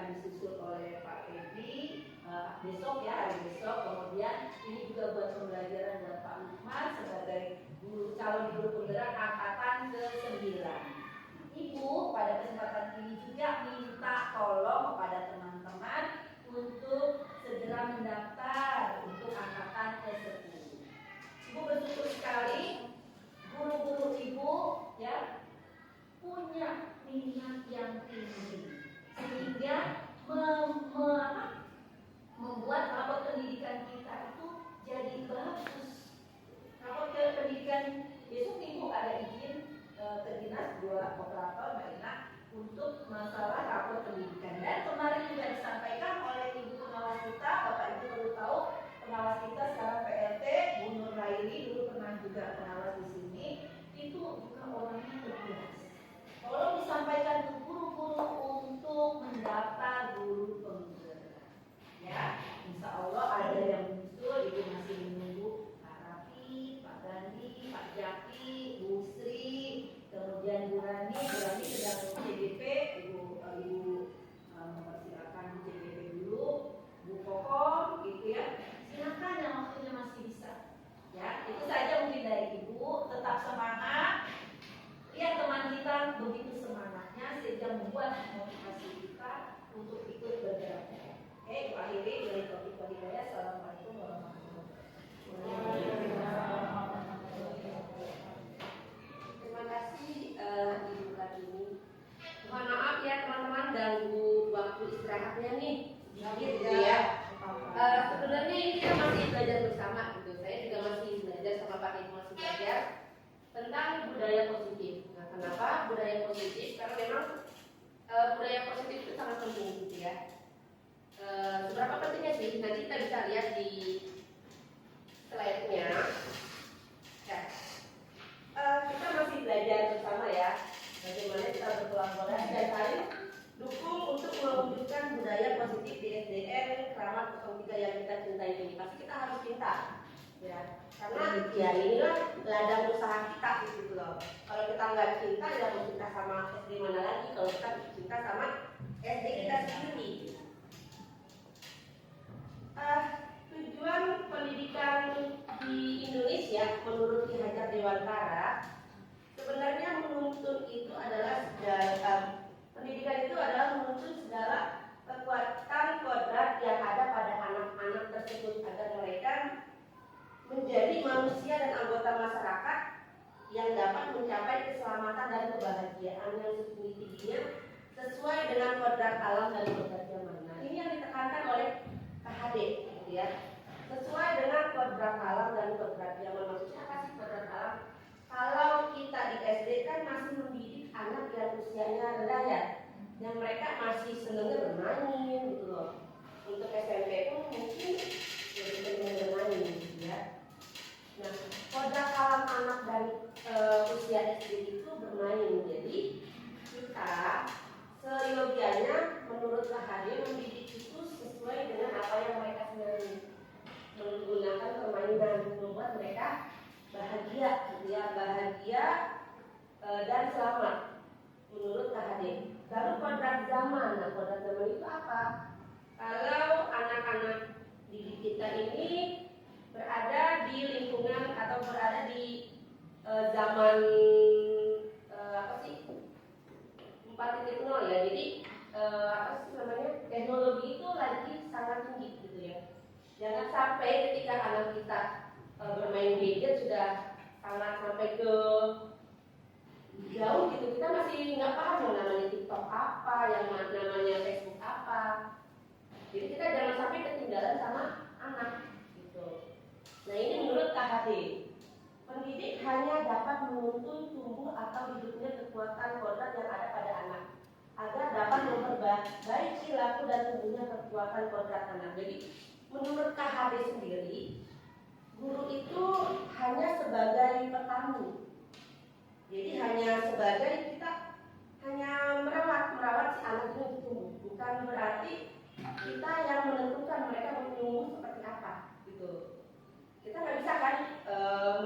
disusul oleh Pak Edi besok ya, hari besok. Kemudian ini juga buat pembelajaran buat Pak Lukman sebagai guru calon guru penggerak angkatan ke-9. Ibu pada kesempatan ini juga minta tolong kepada teman-teman untuk segera mendaftar untuk angkatan ke-10. Ibu bersyukur sekali guru-guru ibu ya punya minat yang tinggi sehingga membuat rapor pendidikan kita itu jadi bagus. Rapor pendidikan besok ibu ada izin ke dinas 2 operator Mbak Ina untuk masalah rapor pendidikan, dan kemarin juga disampaikan oleh ibu pengawas kita. Bapak Ibu perlu tahu pengawas kita sekarang PLT Bu Nur Raili, dulu pernah juga pengawas di sini, itu juga orangnya tegas. Tolong disampaikan ke guru-guru untuk mendaftar guru penggerak ya. Insya Allah ada yang muncul, ibu masih menunggu Pak Rafi, Pak Gandhi, Pak Jaki, Bu Sri, kemudian Bu Rani sedang CDP, ibu mempersilakan Bu CDP dulu, Bu Kokom gitu ya. Silakan yang waktunya masih bisa. Ya, itu saja mungkin dari ibu. Tetap semangat. Lihat teman kita begitu semangatnya sehingga membuat motivasi kita untuk ikut bergerak. Oke, ibu akhiri dari topik wadidaya. Assalamualaikum warahmatullahi wabarakatuh. Terima kasih Ibu Kartini. Mohon maaf ya teman-teman ganggu waktu istirahatnya nih sedikit gitu ya. Sebenarnya ini kita masih belajar bersama gitu. Saya juga masih belajar sama Pak Ibu, masih belajar tentang budaya positif. Nah, kenapa budaya positif? Karena memang budaya positif itu sangat penting gitu ya. Seberapa pentingnya sih? Nanti kita bisa lihat di slide-nya. Ya. Kita masih belajar bersama ya, bagaimana kita berkolaborasi dan saling dukung untuk mewujudkan budaya positif di SDN Keramat 03 yang kita cintai ini. Pasti kita harus cinta, ya, karena ya inilah ladang usaha kita gitu loh. Kalau kita nggak cinta, ya mau cinta sama SD mana lagi? Kalau kita cinta sama SD kita sendiri. Tujuan pendidikan di Indonesia menurut Ki Hajar Dewantara sebenarnya menuntut itu adalah pendidikan itu adalah menuntut segala kekuatan kodrat yang ada pada anak-anak tersebut agar mereka menjadi manusia dan anggota masyarakat yang dapat mencapai keselamatan dan kebahagiaan yang setinggi-tingginya sesuai dengan kodrat alam dan kodrat zaman. Nah, ini yang ditekankan oleh KHD gitu ya. Sesuai dengan kodrat alam dan kodrat zaman. Maksudnya apa sih kodrat alam? Kalau kita di SD kan masih mendidik anak yang usianya rendah ya, yang mereka masih senangnya bermain gitu loh. Untuk SMP pun mungkin lebih senang bermain gitu ya. Nah, kodrat alam anak dari usia SD itu bermain. Jadi kita seyogianya menurut KHD mendidik itu sesuai dengan apa yang mereka senangi, menggunakan permainan membuat mereka bahagia, gitu ya, bahagia dan selamat menurut KHD. Lalu kodrat zaman, nah kodrat zaman itu apa? Kalau anak-anak didik kita ini berada di lingkungan atau berada di zaman apa sih 4.0 ya, jadi apa sih namanya, teknologi itu lagi sangat tinggi gitu ya. Jangan sampai ketika anak kita bermain gadget sudah sangat sampai ke jauh gitu, kita masih nggak paham yang namanya TikTok apa, yang namanya Facebook apa. Jadi kita jangan sampai ketinggalan sama anak gitu. Nah, ini menurut KHD, pendidik hanya dapat menuntun tumbuh atau hidupnya kekuatan kodrat yang ada pada anak agar dapat memperbaiki laku dan tumbuhnya kekuatan kodrat anak. Jadi menurut KHD sendiri, guru itu hanya sebagai petani. Jadi hanya sebagai kita hanya merawat si anak itu tumbuh, bukan berarti kita yang menentukan mereka mau tumbuh seperti apa gitu. Kita nggak bisa kan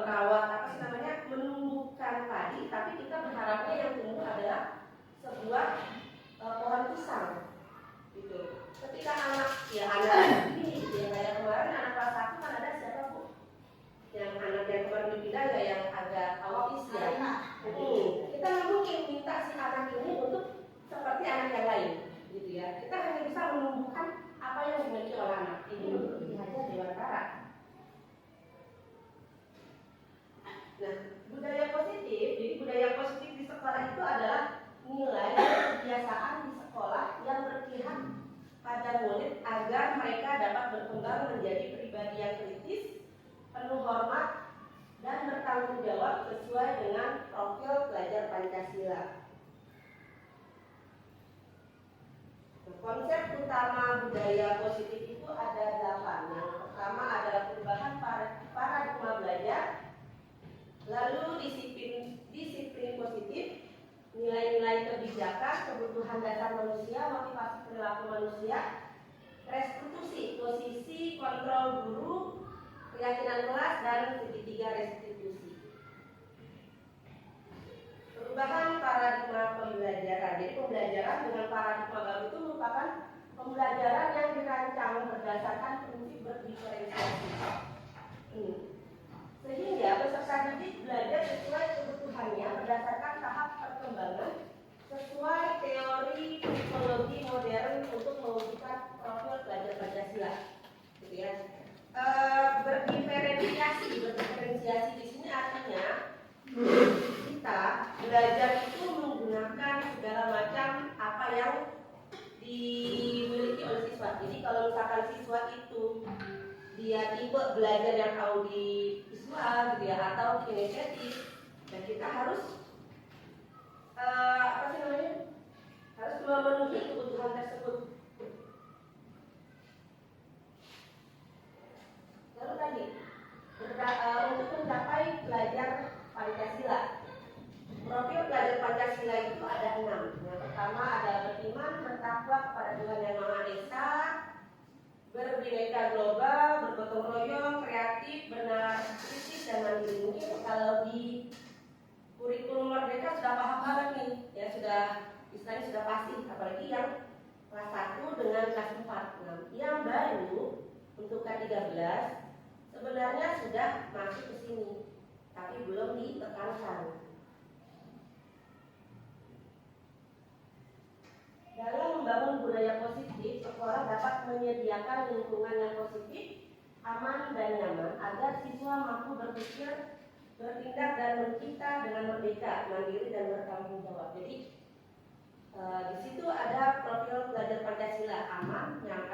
merawat apa sih namanya, menumbuhkan padi, tapi kita berharapnya yang tumbuh adalah sebuah pohon pisang gitu. ya anak ini ya kayak kemarin anak kelas 1 kan ada siapa Bu? Yang anak yang kemarin dipindah ya yang agak autis ya. Kita nggak mungkin minta si anak ini untuk seperti anak yang lain, gitu ya. Kita hanya bisa menumbuhkan apa yang dimiliki oleh anak ini menurut Ki Hajar Dewantara. Nah, budaya positif, jadi budaya positif di sekolah itu adalah nilai dan kebiasaan di sekolah yang berpihak pada murid agar mereka dapat berkembang menjadi pribadi yang kritis, penuh hormat, dan bertanggung jawab sesuai dengan profil pelajar Pancasila. Konsep utama budaya positif itu ada 8. Yang pertama adalah perubahan paradigma belajar, lalu disiplin positif, nilai-nilai kebijakan, kebutuhan dasar manusia, motivasi perilaku manusia, restitusi, posisi kontrol guru, keyakinan kelas, dan segitiga restitusi. Perubahan paradigma pembelajaran. Jadi pembelajaran dengan paradigma baru itu merupakan pembelajaran yang dirancang berdasarkan prinsip berdiferensiasi. Sehingga peserta didik belajar sesuai kebutuhannya berdasarkan tahap perkembangan sesuai teori psikologi modern untuk mewujudkan profil pelajar Pancasila. Gitu ya. Berdiferensiasi di sini artinya kita belajar itu menggunakan segala macam apa yang dimiliki oleh siswa. Jadi kalau misalkan siswa itu dia tipe belajar yang audiovisual gitu ya atau kinestetik, dan kita harus harus memenuhi kebutuhan tersebut. Lalu tadi untuk mencapai pelajar Pancasila, profil pelajar Pancasila itu ada 6. Yang pertama adalah beriman, bertakwa kepada Tuhan Yang Maha Esa, berbineka global, bergotong royong, kreatif, benar, kritis, dan mandiri. Mungkin kalau di kurikulum Merdeka sudah paham banget nih, ya sudah istilahnya sudah pasti, apalagi yang kelas 1 dengan kelas 4. Nah, yang baru untuk K13 sebenarnya sudah masuk ke sini, tapi belum ditekankan. Dalam membangun budaya positif, sekolah dapat menyediakan lingkungan yang positif, aman dan nyaman agar siswa mampu berpikir, bertindak dan mencipta dengan merdeka, mandiri dan bertanggung jawab. Jadi di situ ada profil pelajar Pancasila aman, yang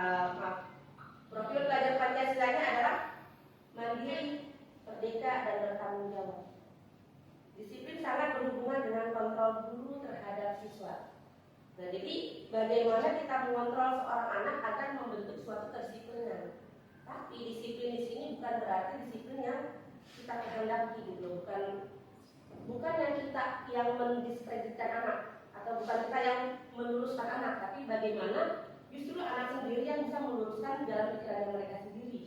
profil pelajar Pancasilanya adalah mandiri, merdeka dan bertanggung jawab. Disiplin sangat berhubungan dengan kontrol guru terhadap siswa. Nah, jadi bagaimana kita mengontrol seorang anak agar membentuk suatu kedisiplinan. Tapi disiplin di sini bukan berarti disiplin yang kita kehendaki gitu, bukan yang kita yang mendiskreditkan anak atau bukan kita yang meluruskan anak, tapi bagaimana justru anak sendiri yang bisa meluruskan dalam pikiran mereka sendiri.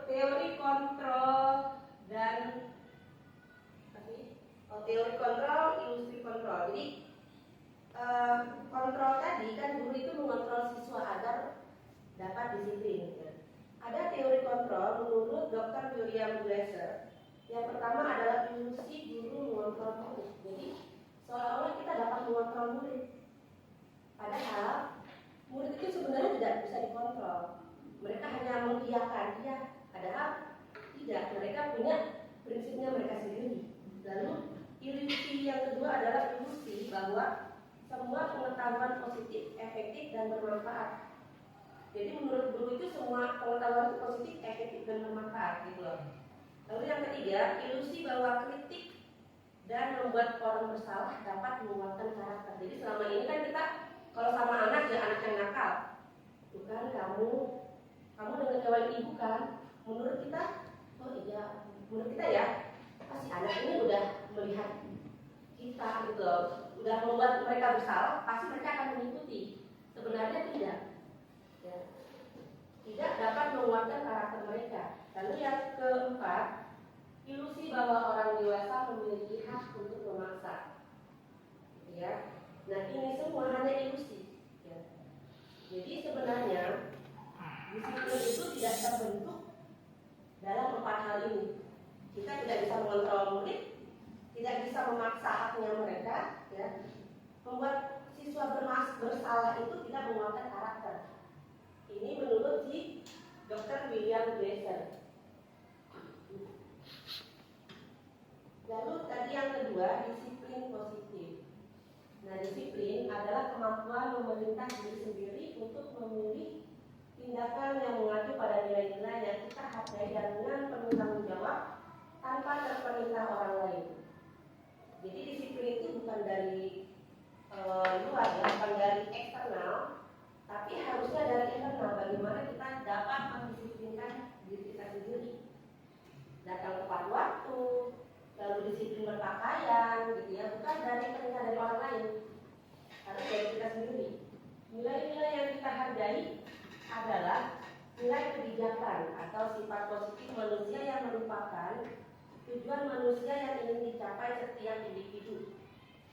Teori kontrol dan teori kontrol, ilusi kontrol. Jadi kontrol tadi kan guru itu mengontrol siswa agar dapat disiplin. Ada teori kontrol menurut Dr. William Glasser. Yang pertama adalah ilusi guru mengontrol murid. Jadi seolah-olah kita dapat mengontrol murid, padahal murid itu sebenarnya tidak bisa dikontrol. Mereka hanya mengiyakan dia, padahal tidak. Mereka punya prinsipnya mereka sendiri. Lalu ilusi yang kedua adalah ilusi bahwa semua pengetahuan positif, efektif dan bermanfaat. Jadi menurut guru itu semua pengetahuan itu positif, efektif dan bermanfaat gitu loh. Lalu yang ketiga, ilusi bahwa kritik dan membuat orang bersalah dapat menguatkan karakter. Jadi selama ini kan kita kalau sama anak ya anak yang nakal, bukan kamu dengan kawan ibu kan. Menurut kita, oh iya, menurut kita ya, pasti anak ini udah melihat kita gitu loh, udah membuat mereka bersalah, pasti mereka akan mengikuti. Sebenarnya tidak, ya. Tidak dapat menguatkan karakter mereka. Lalu yang keempat ilusi bahwa orang dewasa memiliki hak untuk memaksa, ya. Nah, ini semua hanya ilusi, ya. Jadi sebenarnya disiplin itu tidak terbentuk dalam 4 hal ini. Kita tidak bisa mengontrol murid, tidak bisa memaksa haknya mereka, ya. Membuat siswa bersalah itu tidak menguatkan karakter. Ini menurut si Dr. William Glasser. Lalu tadi yang kedua, disiplin positif. Nah, disiplin adalah kemampuan memerintah diri sendiri untuk memilih tindakan yang mengacu pada nilai-nilai yang kita hargai dan dengan penuh tanggung jawab tanpa terperintah orang lain. Jadi disiplin itu bukan dari luar, ya, bukan dari eksternal, tapi harusnya dari internal. Bagaimana kita dapat mendisiplinkan diri kita sendiri, datang tepat waktu, lalu disiplin berpakaian, gitu ya, bukan dari perintah dari orang lain, harus dari kita sendiri. Nilai-nilai yang kita hargai adalah nilai kebijakan atau sifat positif manusia yang merupakan tujuan manusia yang ingin dicapai setiap individu,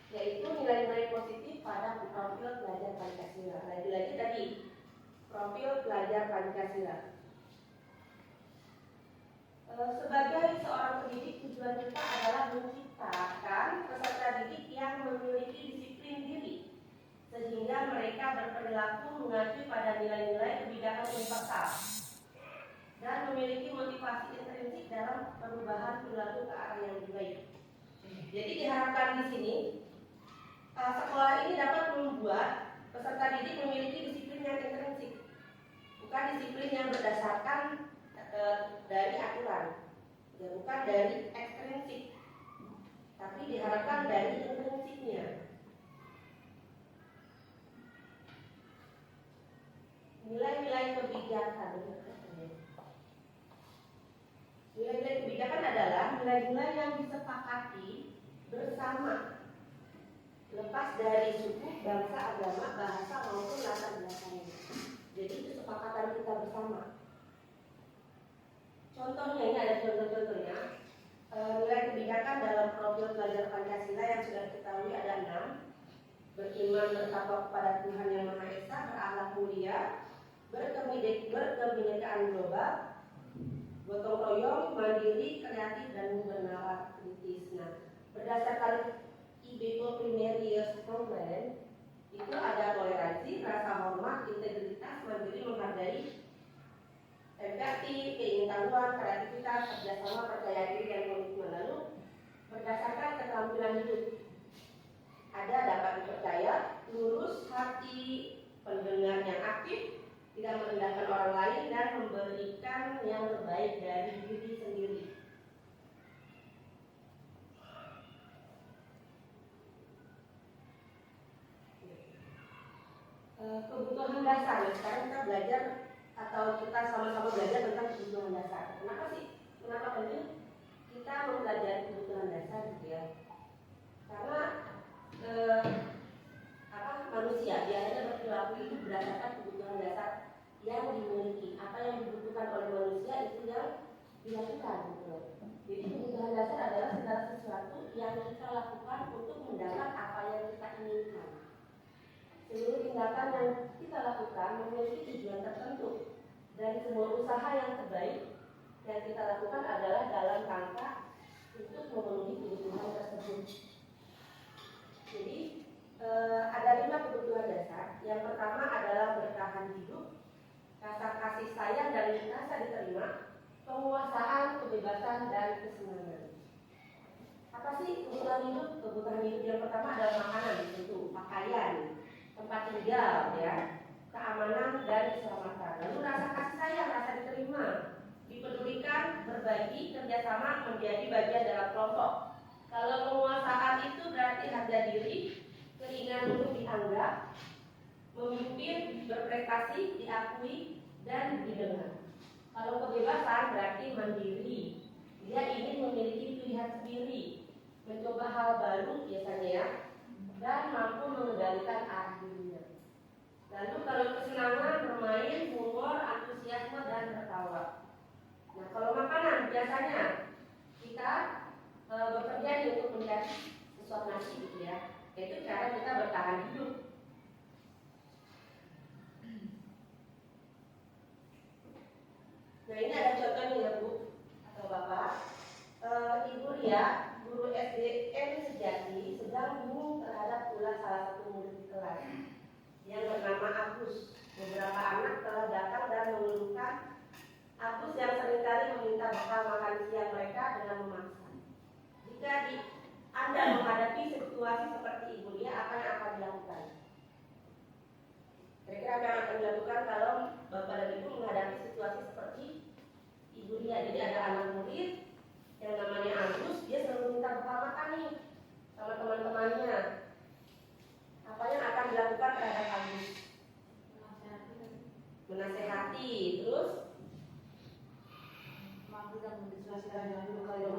yaitu nilai-nilai positif pada profil pelajar Pancasila. Lagi-lagi tadi profil pelajar Pancasila. Sebagai seorang pendidik, tujuan kita adalah menciptakan peserta didik yang memiliki disiplin diri, sehingga mereka berperilaku mengacu pada nilai-nilai kebijakan universal dan memiliki motivasi intrinsik dalam perubahan perilaku ke arah yang lebih baik. Jadi diharapkan di sini sekolah ini dapat membuat peserta didik memiliki disiplin yang intrinsik, bukan disiplin yang berdasarkan dari aturan, ya, bukan dari ekstrinsik, tapi diharapkan dari intrinsiknya. Nilai-nilai kebijakan. Nilai-nilai kebijakan adalah nilai-nilai yang disepakati bersama, lepas dari suku, bangsa, agama, bahasa maupun latar belakangnya. Jadi itu kesepakatan kita bersama. Contohnya, ini ada contoh-contohnya. Nilai kebijakan dalam profil pelajar Pancasila yang sudah diketahui ada 6. Beriman bertakwa kepada Tuhan Yang Maha Esa, berakhlak mulia, berkebinekaan global, gotong royong, mandiri, kreatif, dan bernalar kritis. Nah, berdasarkan IBO Primarius Program itu ada toleransi, rasa hormat, integritas, mandiri, menghargai, empati, keingin-tahuan, kreativitas, kerjasama, percaya diri, dan komitmen. Lalu berdasarkan keterampilan hidup ada dapat dipercaya, lurus, hati, pendengar yang aktif, tidak merendahkan orang lain, dan memberikan yang terbaik dari diri sendiri. Kebutuhan dasar. Sekarang kita belajar atau kita sama-sama belajar tentang kebutuhan dasar. Kenapa sih? Kenapa penting kita mempelajari kebutuhan dasar, gitu ya? Karena manusia biasanya berperilaku itu berdasarkan kebutuhan dasar yang dimiliki. Apa yang dibutuhkan oleh manusia itu yang dilakukan, gitu. Jadi kebutuhan dasar adalah segala sesuatu yang kita lakukan untuk mendapat apa yang kita inginkan. Seluruh tindakan yang kita lakukan memiliki tujuan tertentu, dan semua usaha yang terbaik yang kita lakukan adalah dalam rangka untuk memenuhi kebutuhan tersebut. Jadi ada 5 kebutuhan dasar. Yang pertama adalah bertahan hidup, rasa kasih sayang dan rasa diterima, penguasaan, kebebasan, dan kesenangan. Apa sih kebutuhan hidup? Kebutuhan hidup yang pertama adalah makanan, tentu, pakaian, tempat tinggal, ya, keamanan, dan keselamatan. Lalu rasa kasih sayang, rasa diterima, dipedulikan, berbagi, kerjasama, menjadi bagian dalam kelompok. Kalau penguasaan itu berarti harga diri, keinginan untuk dianggap, memimpin, berprestasi, diakui, dan didengar. Kalau kebebasan berarti mandiri, dia ingin memiliki pilihan sendiri, mencoba hal baru biasanya, ya, dan mampu mengendalikan arah dirinya. Lalu kalau kesenangan, bermain, humor, antusiasme, dan tertawa. Nah, kalau makanan biasanya dia, guru SDN sejati sedang bingung terhadap ulah salah satu murid di kelas yang bernama Agus. Beberapa anak telah datang dan mengeluhkan Agus yang seringkali meminta bekal makan siang mereka dengan memaksa. Jika Anda menghadapi situasi seperti ibu dia, apa yang akan dilakukan? Kira-kira apa yang akan dilakukan kalau Bapak dan Ibu menghadapi situasi seperti ibu dia? Jadi ada anak murid yang namanya Agus, dia selalu minta bekal makan nih sama teman-temannya. Apa yang akan dilakukan terhadap Agus? Menasehati, terus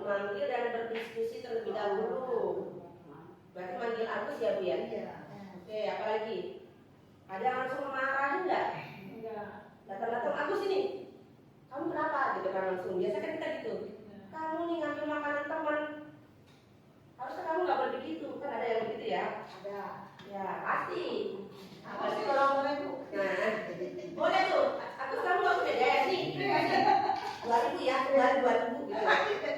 memanggil dan berdiskusi terlebih dahulu. Berarti manggil Agus ya Bu ya? Oke, apa lagi? Ada yang langsung memarahin enggak? Datang-datang Agus ini, kamu kenapa? Gitu kan langsung. Biasa kan kita gitu. Kamu nih ngambil makanan teman, harusnya kamu nggak boleh begitu. Kan ada yang begitu ya? Ada. Ya pasti. Apa sih kalau boleh Bu? Nah, boleh tuh. Agus kamu nggak boleh deh nih. 2.000 ya, 2.000 gitu.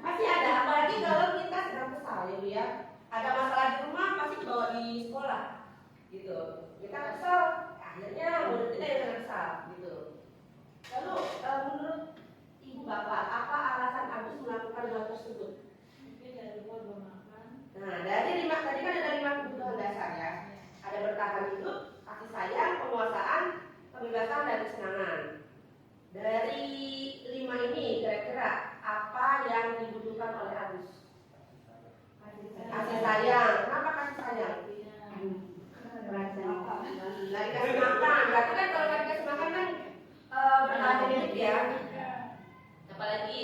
Pasti ada, apalagi kalau kita sedang kesal ya Bu ya. Ada masalah di rumah pasti dibawa di sekolah gitu. Kita kesal, akhirnya murid kita yang kesal gitu. Lalu menurut Ibu Bapak, apa alasan Agus melakukan hal tersebut? Nah, dari 5 tadi kan ada 5 kebutuhan dasar ya. Ada bertahan hidup, kasih sayang, penguasaan, kebebasan dan kesenangan. Dari 5 ini kira-kira apa yang dibutuhkan oleh Agus? Kasih sayang. Kenapa kasih sayang? Lagi kasih makan. Berarti kan kalau lagi kasih makan kan bertahan hidup ya. Apalagi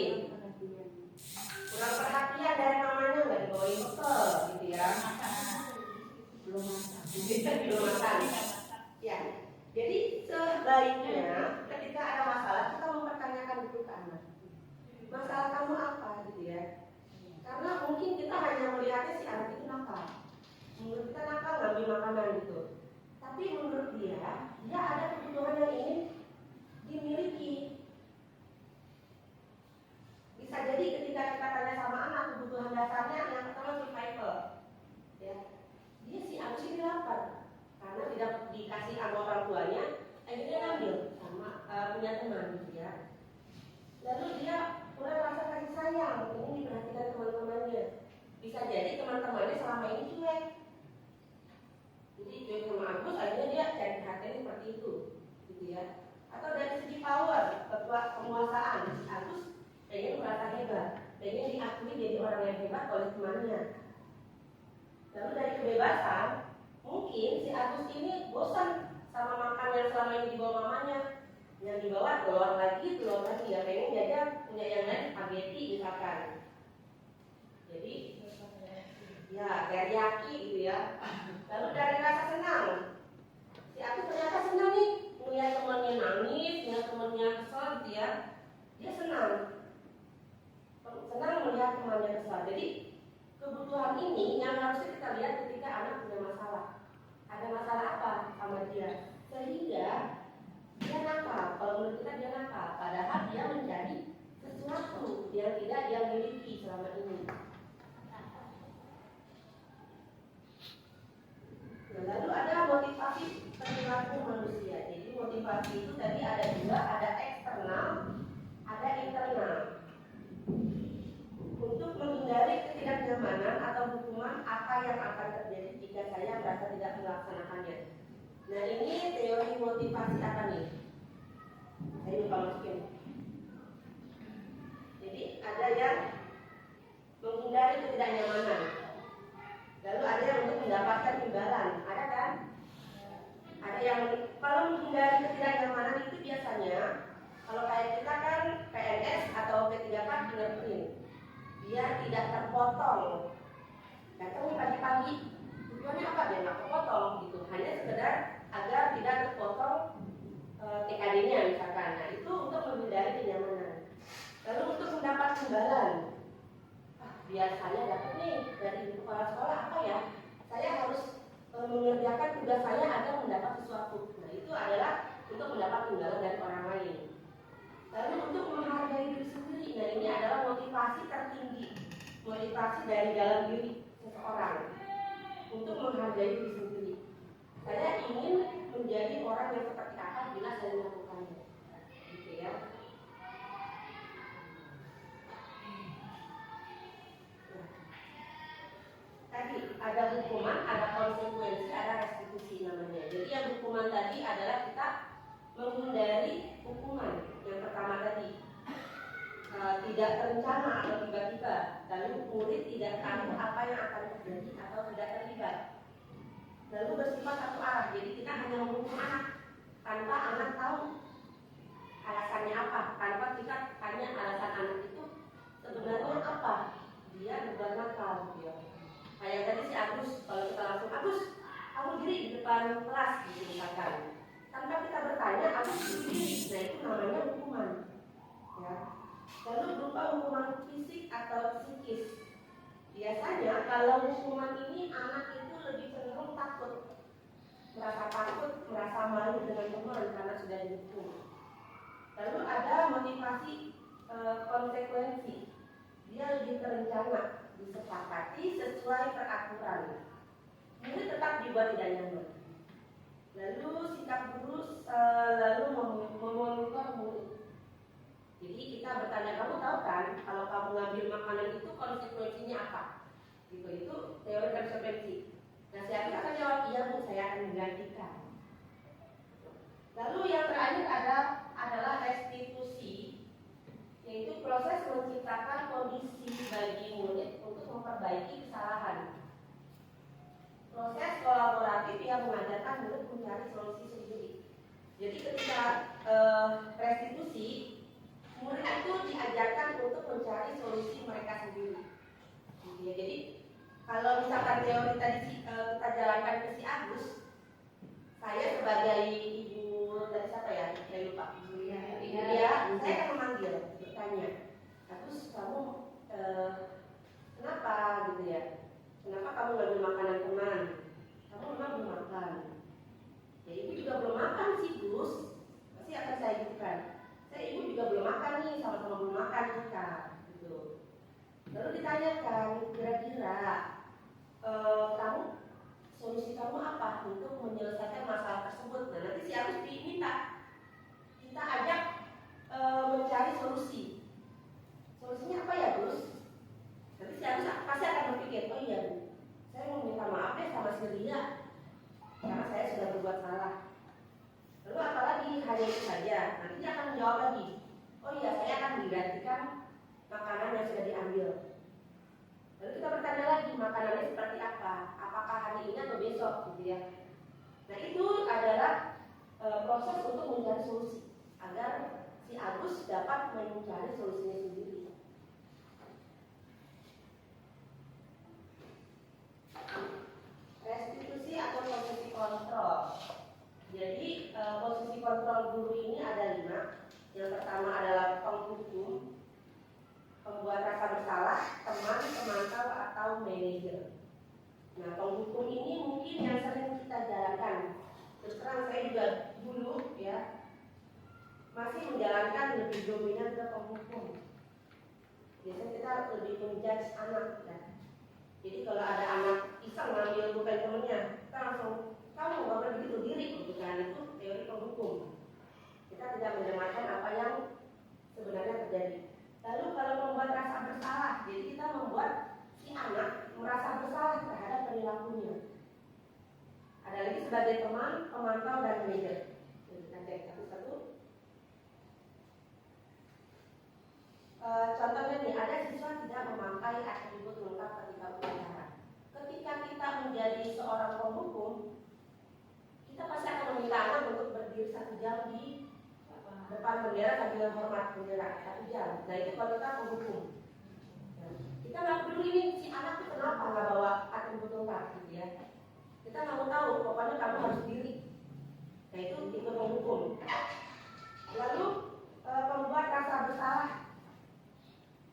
kurang perhatian dari mamanya, nggak dibawain bekal gitu ya. Belum makan. Ya. Jadi sebaiknya ketika ada masalah kita mempertanyakan dulu ke anak. Masalah kamu apa gitu ya? Karena mungkin kita hanya melihatnya si anak itu nakal. Menurut kita nakal ngambil makanan gitu. Tapi menurut dia ada kebutuhan yang ingin dimiliki. Bisa jadi ketika kita tanya sama anak kebutuhan dasarnya yang pertama survival. Ya. Dia si Agus ini lapar karena tidak dikasih sama orang tuanya, akhirnya ngambil sama punya teman gitu ya. Lalu dia kurang rasa kasih sayang, ingin diperhatikan teman-temannya. Bisa jadi teman-temannya selama ini cuek. Jadi cuek sama Agus, akhirnya dia cari perhatian seperti itu, gitu ya. Atau dari segi power, penguasaan, si Agus pengen merasa hebat, pengen diakui jadi orang yang hebat oleh temannya. Lalu dari kebebasan, mungkin si Agus ini bosan sama makan yang selama ini dibawa mamanya. Yang dibawa telur lagi, ya pengen jajan punya yang lain spaghetti misalkan. Jadi ya teriyaki gitu ya. Lalu dari rasa senang, si Agus ternyata senang nih melihat temannya nangis, melihat temannya kesal gitu ya. Dia senang melihat temannya kesal. Jadi kebutuhan ini yang harusnya kita lihat ketika anak punya masalah. Ada masalah apa sama dia? Sehingga dia nakal. Kalau menurut kita dia nakal, padahal dia mencari sesuatu yang tidak dia miliki selama ini. Nah, lalu ada motivasi perilaku manusia. Jadi motivasi itu tadi ada 2, ada eksternal, ada internal. Untuk menghindari ketidaknyamanan atau hukuman apa yang akan terjadi jika saya merasa tidak melaksanakannya. Nah ini teori motivasi apa nih? Saya lupa masukin. Jadi ada yang menghindari ketidaknyamanan. Lalu ada yang untuk mendapatkan imbalan. Ada kan? Ada yang kalau menghindari ketidaknyamanan itu biasanya kalau kayak kita kan PNS atau P3K fingerprint. Dia tidak terpotong. Datang pagi-pagi, tujuannya apa? Dia nggak terpotong gitu. Hanya sekedar agar tidak terpotong TKD-nya misalkan. Nah itu untuk menghindari kenyamanan. Lalu untuk mendapat imbalan, biasanya dapat nih dari kepala sekolah apa ya? Saya harus mengerjakan tugas saya agar mendapat sesuatu. Nah itu adalah untuk mendapat imbalan dari orang lain. Lalu untuk menghargai diri sendiri, nah ini adalah motivasi motivasi tertinggi, motivasi dari dalam diri seseorang untuk menghargai diri sendiri. Saya ingin menjadi orang yang seperti apa bila saya melakukannya, gitu ya. Tadi ada hukuman, ada konsekuensi, ada restitusi namanya. Jadi yang hukuman tadi adalah kita menghindari hukuman. Yang pertama tadi tidak terencana atau tiba-tiba, lalu murid tidak tahu apa yang akan terjadi atau tidak terlibat, lalu bersifat satu arah. Jadi kita hanya menghukum anak tanpa anak tahu alasannya apa, tanpa kita tanya alasan anak itu sebenarnya apa dia berbuat nakal, ya. Kayak tadi si Agus, kalau kita langsung Agus, kamu diri di depan kelas, gitu misalkan, tanpa kita bertanya Agus diri, nah itu namanya hukuman, ya. Lalu berupa hukuman fisik atau psikis. Biasanya kalau hukuman ini anak itu lebih cenderung takut, merasa malu dengan teman karena sudah dihukum. Lalu ada motivasi konsekuensi, dia lebih terencana, disepakati sesuai peraturan. Murid tetap dibuat tidak nyaman. Lalu sikap guru lalu memonitor murid. Jadi kita bertanya, kamu tahu kan kalau kamu ngambil makanan itu konsekuensinya apa? Itu teori konsekuensi. Nah, siapa akan jawab, iya Bu, saya akan menggantikan. Lalu yang terakhir adalah restitusi, yaitu proses menciptakan kondisi bagi murid untuk memperbaiki kesalahan. Proses kolaboratif yang mengajarkan murid mencari solusi sendiri. Jadi ketika restitusi, murid itu diajarkan untuk mencari solusi mereka sendiri. Ya, jadi kalau misalkan teori tadi kita jalankan ke si Agus, saya sebagai ibu tadi siapa ya? Saya lupa. Iya, saya akan memanggil, bertanya, Agus, kamu kenapa gitu ya? Kenapa kamu ngambil makanan teman? Kamu memang belum makan. Ya ibu juga belum makan sih Gus. Pasti akan saya gitukan. Saya ibu juga belum makan nih, sama-sama belum makan kita, gitu. Lalu ditanyakan, kira-kira kamu solusi kamu apa untuk menyelesaikan masalah tersebut? Nah nanti si Agus diminta kita ajak mencari solusi. Solusinya apa ya Gus? Nanti si Agus pasti akan berpikir, oh iya Bu, saya mau minta maaf ya sama si Ria karena saya sudah berbuat salah. Lalu apalagi hanya itu saja, nanti dia akan menjawab lagi, oh iya saya akan menggantikan makanan yang sudah diambil. Lalu kita bertanya lagi, makanannya seperti apa? Apakah hari ini atau besok, gitu ya. Nah itu adalah proses untuk mencari solusi agar si Agus dapat mencari solusinya sendiri. Restitusi atau posisi kontrol. Jadi posisi kontrol guru ini ada 5. Yang pertama adalah penghukum, pembuat rasa bersalah, teman, pemantau atau manajer. Nah, penghukum ini mungkin yang sering kita jalankan. Terus terang saya juga dulu ya masih menjalankan lebih dominan ke penghukum. Biasanya kita lebih menjudge anak ya. Jadi kalau ada anak iseng ngambil bukan temennya, kita langsung kamu nggak boleh begitu diri, gitu kan? Itu teori penghukum. Kita tidak mendengarkan apa yang sebenarnya terjadi. Lalu kalau membuat rasa bersalah, jadi kita membuat si anak merasa bersalah terhadap perilakunya. Ada lagi sebagai teman, pemantau dan manajer. Jadi kita cek satu-satu. Contohnya nih, ada siswa tidak memakai atribut lengkap ketika upacara. Ketika kita menjadi seorang penghukum, kita pasti akan meminta anak untuk berdiri 1 jam di depan bendera sambil hormat bendera 1 jam. Nah itu kalau kita penghukum. Kita nggak peduli nih si anak itu kenapa nggak bawa atribut lengkap, gitu ya. Kita nggak mau tahu, pokoknya kamu harus diri. Nah itu tipe penghukum. Lalu pembuat rasa bersalah.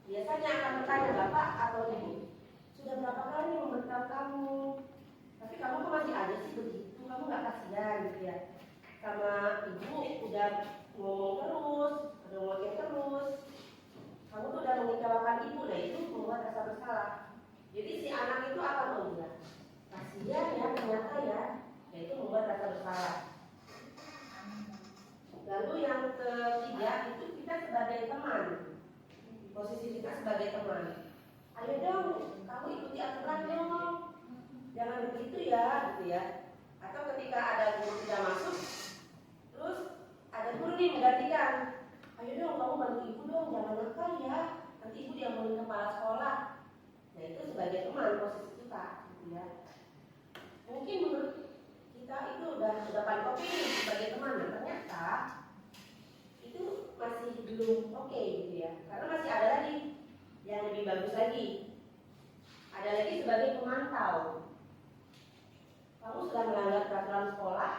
Biasanya akan bertanya, Bapak atau Ibu, sudah berapa kali memberitahu kamu, tapi kamu kok masih aja sih begitu, kamu nggak kasihan gitu ya. Sama Ibu udah ngomong terus, udah ngomong terus, kamu tuh udah mengecewakan Ibu Jadi si anak itu akan bilang, kasihan ya ternyata ya, yaitu membuat rasa bersalah. Lalu yang ketiga itu kita sebagai teman, posisi kita sebagai teman. Ayo dong, kamu ikuti aturan dong, jangan begitu ya, gitu ya. Atau ketika ada guru tidak masuk, terus ada guru nih menggantikan, ayo dong kamu bantu ibu dong, jangan nakal ya, nanti ibu diomongin kepala sekolah. Nah itu sebagai teman posisi kita, gitu ya. Mungkin menurut kita itu udah paling oke sebagai teman, nah, ternyata itu masih belum oke gitu ya, karena masih ada lagi yang lebih bagus lagi. Ada lagi sebagai pemantau. Kamu sudah melanggar peraturan sekolah,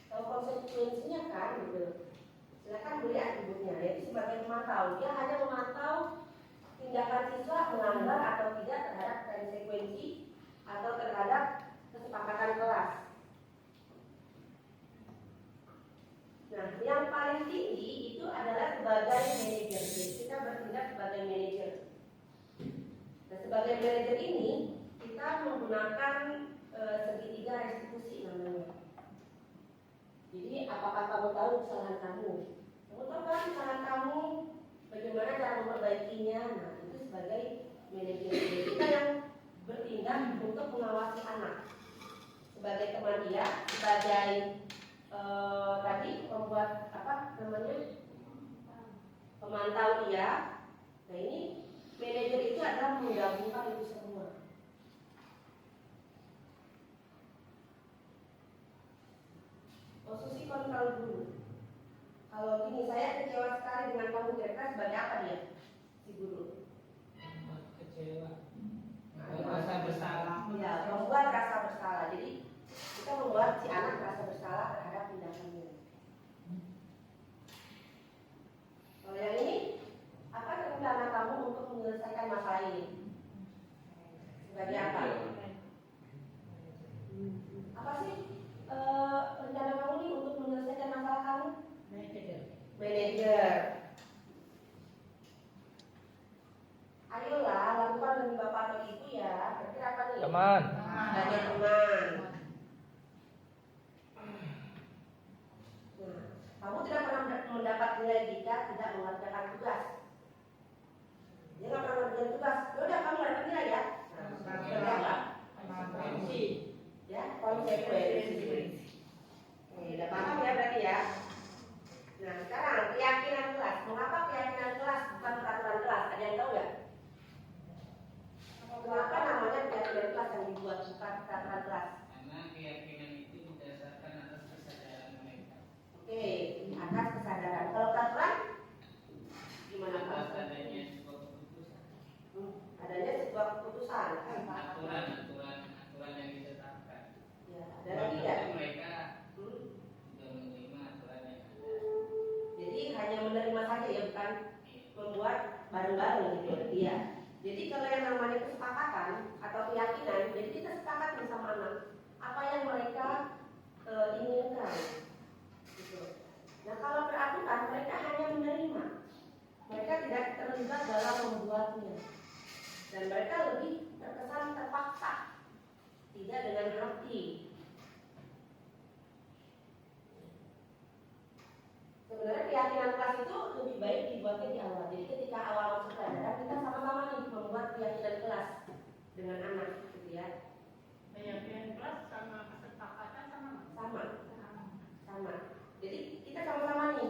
tahu konsekuensinya kan gitu. Silakan beri atributnya, yaitu sebagai pemantau. Dia hanya memantau tindakan siswa melanggar atau tidak terhadap konsekuensi atau terhadap kesepakatan kelas. Nah, yang paling tinggi itu adalah sebagai manajer. Jadi kita bertindak sebagai manajer. Nah, sebagai manajer ini kita menggunakan segitiga restitusi namanya. Jadi apakah kamu tahu kesalahan kamu? Kamu tahu kan kesalahan kamu? Bagaimana cara memperbaikinya? Nah, itu sebagai manajer. Jadi kita yang bertindak untuk mengawasi anak. Sebagai teman dia, sebagai tadi membuat apa namanya pemantau dia. Nah ini manajer itu adalah menggabungkan itu semua. Posisi kontrol guru. Kalau gini, saya kecewa sekali dengan kamu, kira-kira sebagai apa dia si guru? Kecewa, merasa bersalah. Ya, membuat rasa bersalah. Jadi kita membuat si anak merasa bersalah terhadap tindakannya. Kalau yang ini, apa rencana kamu untuk menyelesaikan masalah ini? Sebagai apa? Apa sih rencana kamu nih untuk menyelesaikan masalah kamu? Manajer. Ayolah, lakukan demi bapak atau ibu ya. Berarti apa nih? Teman. Sebagai teman. Kamu tidak pernah mendapat nilai jika tidak mengerjakan tugas. Dia nggak pernah mengerjakan tugas. Yaudah kamu nggak dapat nilai ya. Nah, Konsekuensi. ya konsekuensi. Udah paham ya berarti ya. Nah sekarang keyakinan kelas. Mengapa keyakinan kelas bukan peraturan kelas? Ada yang tahu nggak? Kenapa namanya keyakinan kelas yang dibuat bukan peraturan kelas? Karena keyakinan itu didasarkan atas kesadaran mereka. Oke, atas kesadaran. Kalau peraturan gimana Pak? Atas adanya sebuah keputusan. Adanya sebuah keputusan. Aturan yang ditetapkan. Ya, ada lagi ya? Mereka sudah menerima aturan yang ada. Jadi hanya menerima saja ya, bukan membuat bareng-bareng gitu ya. Jadi kalau yang namanya kesepakatan atau keyakinan, jadi kita sepakat bersama anak apa yang mereka inginkan. Gitu. Nah kalau peraturan mereka hanya menerima, mereka tidak terlibat dalam membuatnya, dan mereka lebih terkesan terpaksa, tidak dengan hati. Sebenarnya keyakinan kelas itu lebih baik dibuatnya di awal. Jadi ketika awal masuk pelajaran kita sama-sama nih membuat keyakinan kelas dengan anak, gitu ya. Keyakinan kelas sama kesepakatan Sama. Jadi kita sama-sama nih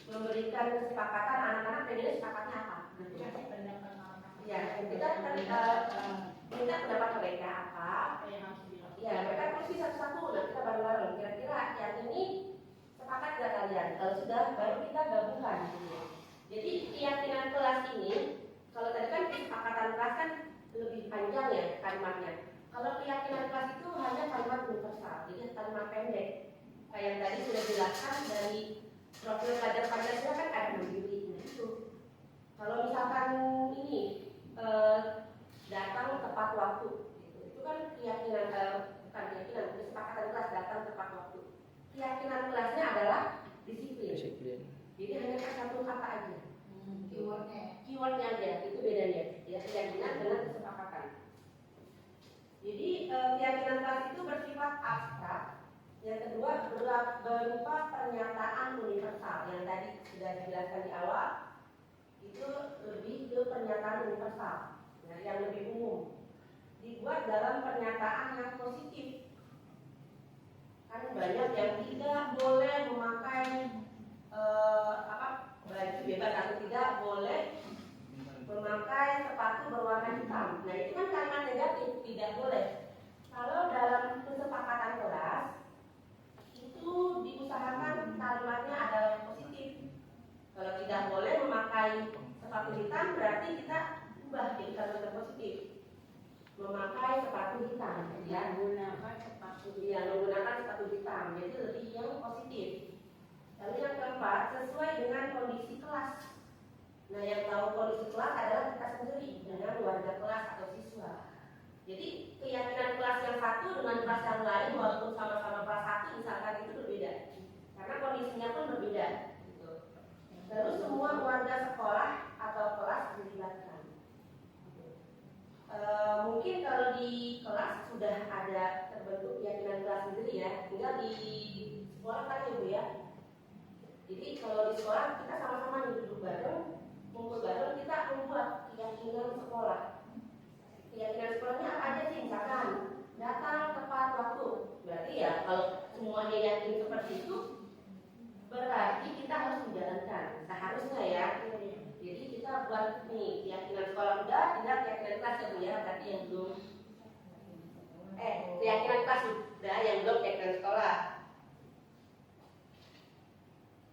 memberikan kesepakatan anak-anak pengennya sepakatnya apa. kasih pendapat anak. Ya, kita minta pendapat mereka apa. Apa yang harus dilakukan? Ya, mereka terus satu-satu. Nah kita bareng-bareng. Kira-kira yang ini sepakat nggak kalian? Kalau sudah, baru kita gabungkan. Jadi keyakinan kelas ini, kalau tadi kan kesepakatan kelas kan lebih panjang ya kalimatnya. Kalau keyakinan kelas itu hanya kalimat universal, jadi kalimat pendek. Kayak yang tadi sudah dijelaskan dari profil pelajar Pancasila kan ada mandiri. Nah itu. Kalau misalkan ini datang tepat waktu, itu kan keyakinan bukan keyakinan, kesepakatan kelas datang tepat waktu. Keyakinan kelasnya adalah disiplin. Jadi hanya satu kata aja. Keywordnya aja, itu bedanya. Ya, keyakinan dengan kesepakatan. kelas itu bersifat abstrak. Yang kedua berupa pernyataan universal. Yang tadi sudah dijelaskan di awal, itu lebih ke pernyataan universal, ya, yang lebih umum. Dibuat dalam pernyataan yang positif. Kan banyak yang tidak boleh memakai baju bebas atau tidak boleh memakai sepatu berwarna hitam. Nah itu kan kalimat negatif, tidak boleh. Kalau dalam kesepakatan kelas itu diusahakan kalimatnya adalah positif. Kalau tidak boleh memakai sepatu hitam berarti kita ubah jadi kalimat positif. Memakai sepatu hitam, ya. Menggunakan sepatu hitam, jadi lebih yang positif. Lalu yang keempat, sesuai dengan kondisi kelas. Nah, yang tahu kondisi kelas adalah kita sendiri dengan warga kelas atau siswa. Jadi keyakinan kelas yang satu dengan kelas yang lain walaupun sama-sama kelas 1 misalkan itu berbeda, karena kondisinya pun berbeda. Gitu. Lalu semua warga sekolah atau kelas dilibatkan. Mungkin kalau di kelas sudah ada terbentuk keyakinan kelas sendiri ya, tinggal di sekolah kan ya Bu ya. Jadi kalau di sekolah kita sama-sama duduk bareng, ngumpul bareng, kita membuat keyakinan sekolah. Keyakinan sekolahnya apa aja sih? Misalkan datang tepat waktu. Berarti ya kalau semuanya yakin seperti itu, berarti kita harus menjalankan. Seharusnya ya. Jadi kita buat nih keyakinan sekolah udah, tinggal keyakinan kelas ya Bu ya. Berarti yang belum keyakinan kelas udah, yang belum keyakinan sekolah.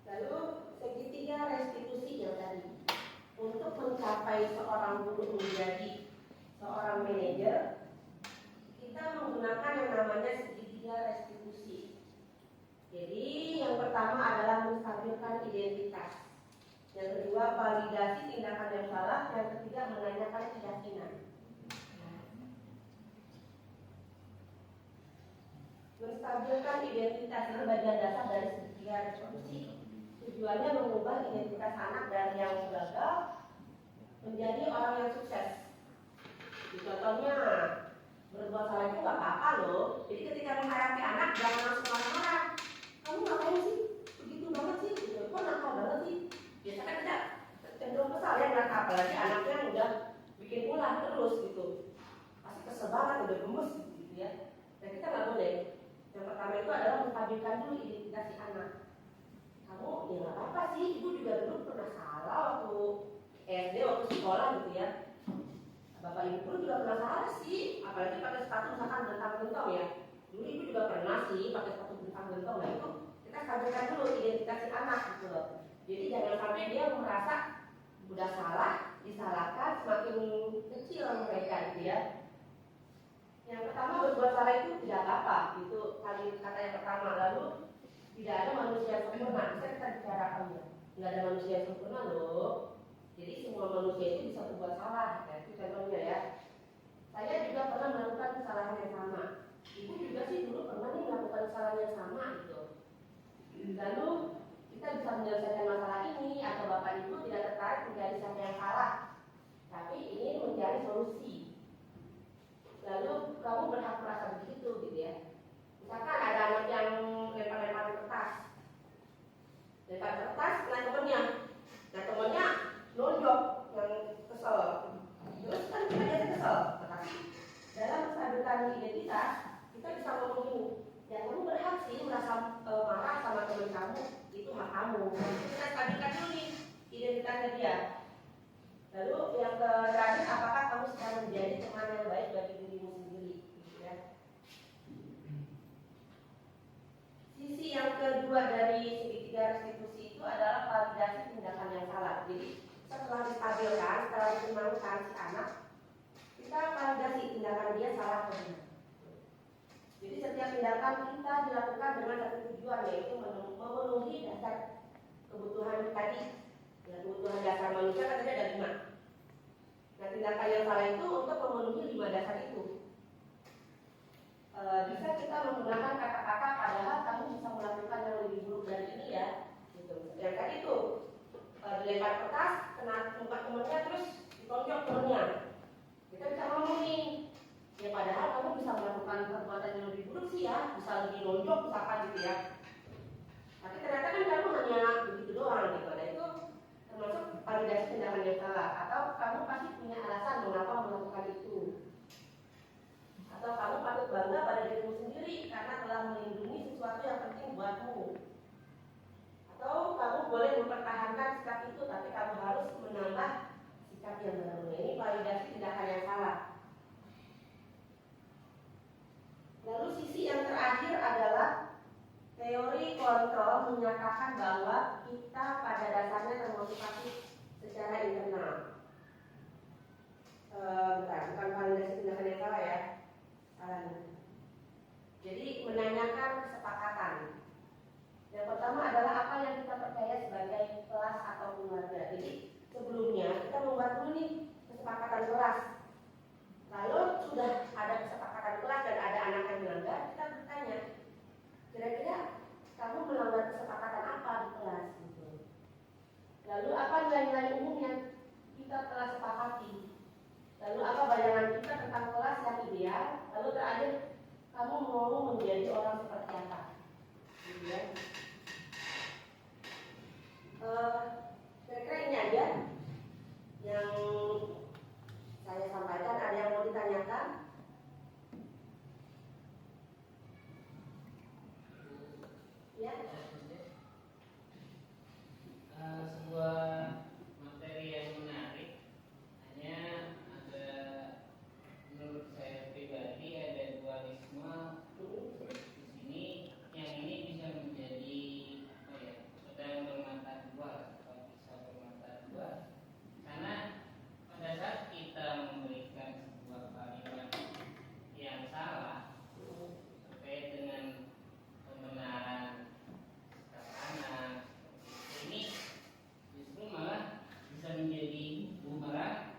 Lalu segitiga restitusi yang tadi. Untuk mencapai seorang guru menjadi seorang manajer, kita menggunakan yang namanya segitiga restitusi. Jadi yang pertama adalah menstabilkan identitas. Yang kedua validasi tindakan yang salah. Yang ketiga menanyakan keyakinan. Menstabilkan identitas itu bagian dasar dari segitiga restitusi. Tujuannya mengubah identitas anak dari yang gagal menjadi orang yang sukses. Contohnya berbuat salah itu nggak apa-apa loh. Jadi ketika menghadapi anak jangan langsung marah-marah. Kamu ngapain sih? Begitu banget sih? Gitu. Kok nakal banget sih? Biasanya kan kita cenderung kesal ya, nakal. Apalagi anaknya udah bikin ulah terus gitu. Pasti kesel banget, udah gemes gitu ya. Dan kita nggak boleh. Yang pertama itu adalah menstabilkan dulu identitas si anak. Kamu ya nggak apa-apa sih, ibu juga dulu pernah salah waktu SD, waktu sekolah gitu ya. Bapak ibu pun juga pernah salah sih, apalagi pakai sepatu misalkan bentang-bentong ya. Dulu ibu juga pernah sih pakai sepatu bentang-bentong. Nah itu kita stabilkan dulu identitas si anak gitu loh. Jadi jangan sampai dia merasa udah salah, disalahkan, semakin kecil mereka gitu ya. Yang pertama berbuat salah itu tidak apa-apa, itu kata yang pertama. Lalu tidak ada manusia yang sempurna, bisa kita bicarakan ya. Tidak ada manusia yang sempurna loh. Jadi semua manusia itu bisa berbuat salah, ya. Itu contohnya ya. Saya juga pernah melakukan kesalahan yang sama. Ibu juga sih dulu pernah nih melakukan kesalahan yang sama gitu. Lalu kita bisa menyelesaikan masalah ini atau bapak ibu tidak tertarik menjadi siapa yang salah, tapi ingin mencari solusi. Lalu kamu berhak merasa begitu gitu ya. Misalkan ada anak yang lempar-lempar kertas, nah temennya nonjok yang kesel. Terus kan kita jadi kesel. Dalam menstabilkan identitas, kita bisa ngomong ini, ya kamu berhak sih merasa marah sama teman kamu, itu hak kamu. Kita stabilkan dulu nih identitasnya dia. Lalu yang terakhir, apakah kamu sedang menjadi teman yang baik bagi dirimu sendiri, gitu ya. Sisi yang kedua dari segitiga restitusi itu adalah validasi tindakan yang salah. Jadi setelah distabilkan, setelah ditenangkan si anak, kita validasi tindakan dia salah atau benar. Jadi setiap tindakan kita dilakukan dengan satu tujuan, yaitu memenuhi dasar kebutuhan tadi. Ya, kebutuhan dasar manusia kan ada 5. Nah, tindakan yang salah itu untuk memenuhi 5 dasar itu. Bisa kita menggunakan kata-kata padahal kamu bisa melakukan yang lebih buruk dari ini ya. Gitu. Yang tadi itu dilempar kertas, kena muka temennya terus ditonjok temennya. Kita bisa ngomong nih, ya padahal kamu bisa melakukan perbuatan yang lebih ya, bisa lebih nonjok misalkan gitu ya. Tapi ternyata kan kamu hanya begitu doang gitu. Nah itu termasuk validasi tindakan yang salah. Atau kamu pasti punya alasan mengapa melakukan itu. Atau kamu patut bangga pada dirimu sendiri karena telah melindungi sesuatu yang penting buatmu. Atau kamu boleh mempertahankan sikap itu, tapi kamu harus menambah sikap yang baru. Ini validasi tindakan yang salah. Lalu sisi yang terakhir adalah teori kontrol menyatakan bahwa kita pada dasarnya termotivasi secara internal. Bukan validasi tindakan yang salah ya. Salah. Jadi menanyakan kesepakatan. Yang pertama adalah apa yang kita percaya sebagai kelas atau keluarga. Jadi sebelumnya kita membuat dulu nih kesepakatan kelas. Kalau sudah ada kesepakatan kelas dan ada anak yang melanggar, kita bertanya, kira-kira kamu melanggar kesepakatan apa di kelas? Gitu. Lalu apa nilai-nilai umum yang kita telah sepakati? Lalu apa bayangan kita tentang kelas yang ideal? Lalu terakhir, kamu mau menjadi orang seperti apa? Gitu ya. Kira-kira ini aja yang saya sampaikan. Ada yang mau ditanyakan? Ya. Sebuah materi yang menarik, hanya ada, menurut saya pribadi ada dualisme di sini. Yang ini bisa menjadi apa ya, pedang bermata dua atau bisa bermata dua, karena pada saat kita memberikan sebuah kalimat yang salah terkait dengan pembenaran sikap anak, ini justru malah bisa menjadi bumerang.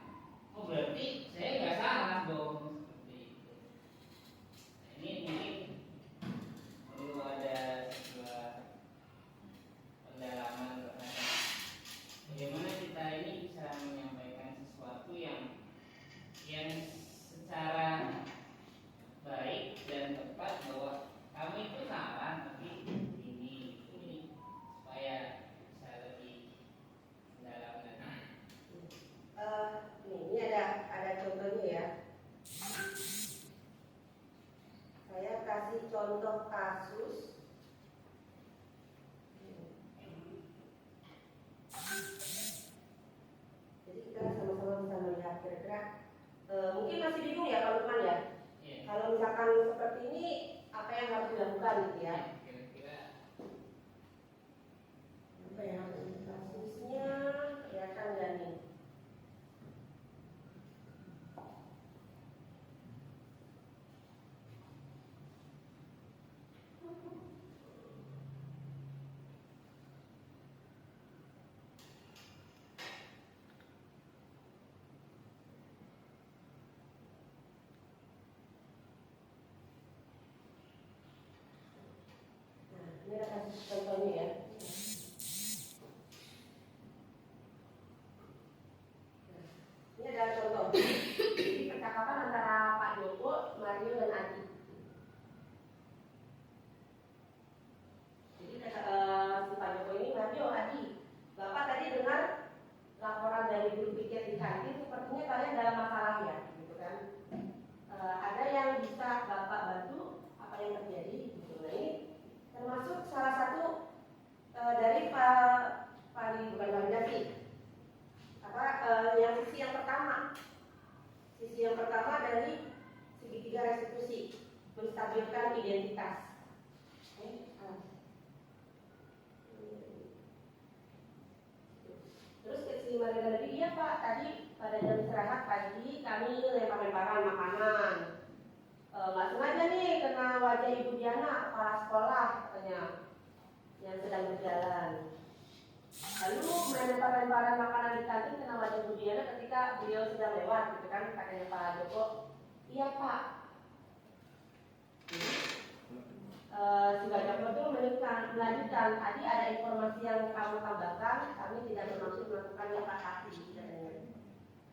Oh berarti saya nggak salah dong, seperti itu. Nah, ini mungkin perlu ada sebuah pendalaman terhadap bagaimana kita ini bisa menyampaikan sesuatu yang secara baik dan tepat bahwa kamu itu salah, tapi ini supaya bisa lebih dalam lagi. Ini ada contohnya ya. Saya kasih contoh kasus. Jadi kita sama-sama bisa melihat kira-kira. Mungkin masih bingung ya Pak Lukman ya. Iya. Kalau misalkan seperti ini, apa yang harus dilakukan gitu ya? Kira-kira Apa yang harus kasusnya? Kelihatan nggak nih? Nah, ini ada kasus contohnya ya. Ini adalah contoh. Jadi percakapan antara Pak Joko, Mario dan Adi. Jadi si Pak Joko ini, Mario, Adi, Bapak tadi dengar laporan dari guru piket di kantin, sepertinya kalian dalam masalah ya, gitu kan? Ada yang bisa Bapak bantu? Apa yang terjadi? Gitu. Nah ini termasuk salah satu dari bukan validasi. Yang sisi yang pertama dari segitiga restitusi, menstabilkan identitas. Terus si Maria tadi, iya Pak, tadi pada jam istirahat pagi kami lempar-lemparan makanan. Nggak sengaja nih kena wajah Ibu Diana, kepala sekolah katanya, yang sedang berjalan. Lalu melempar-lemparan makanan di kantin kena wajah Bu Diana ketika beliau sedang lewat, gitu kan, katanya Pak Joko. Iya Pak. Si Pak Joko itu melanjutkan, tadi ada informasi yang kamu tambahkan, kami tidak bermaksud melakukan investasi, katanya.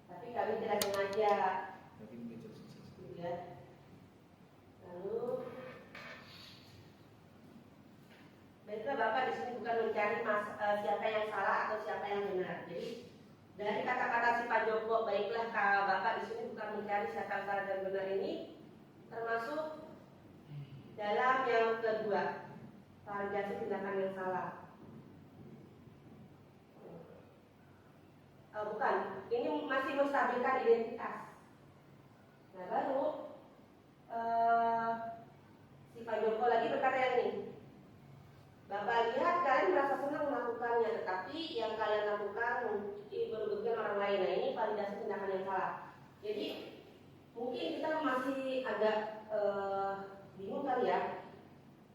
Tapi kami tidak sengaja. Gitu ya. Lalu baiklah kalau Bapak di sini bukan mencari siapa yang salah dan benar ini, termasuk dalam yang kedua, validasi tindakan yang salah. Bukan, ini masih menstabilkan identitas. Nah baru si Pak Joko lagi berkata yang ini, Bapak lihat kalian merasa senang melakukannya, tetapi yang kalian lakukan merugikan orang lain. Nah ini validasi tindakan yang salah. Jadi mungkin kita masih agak bingung kali ya,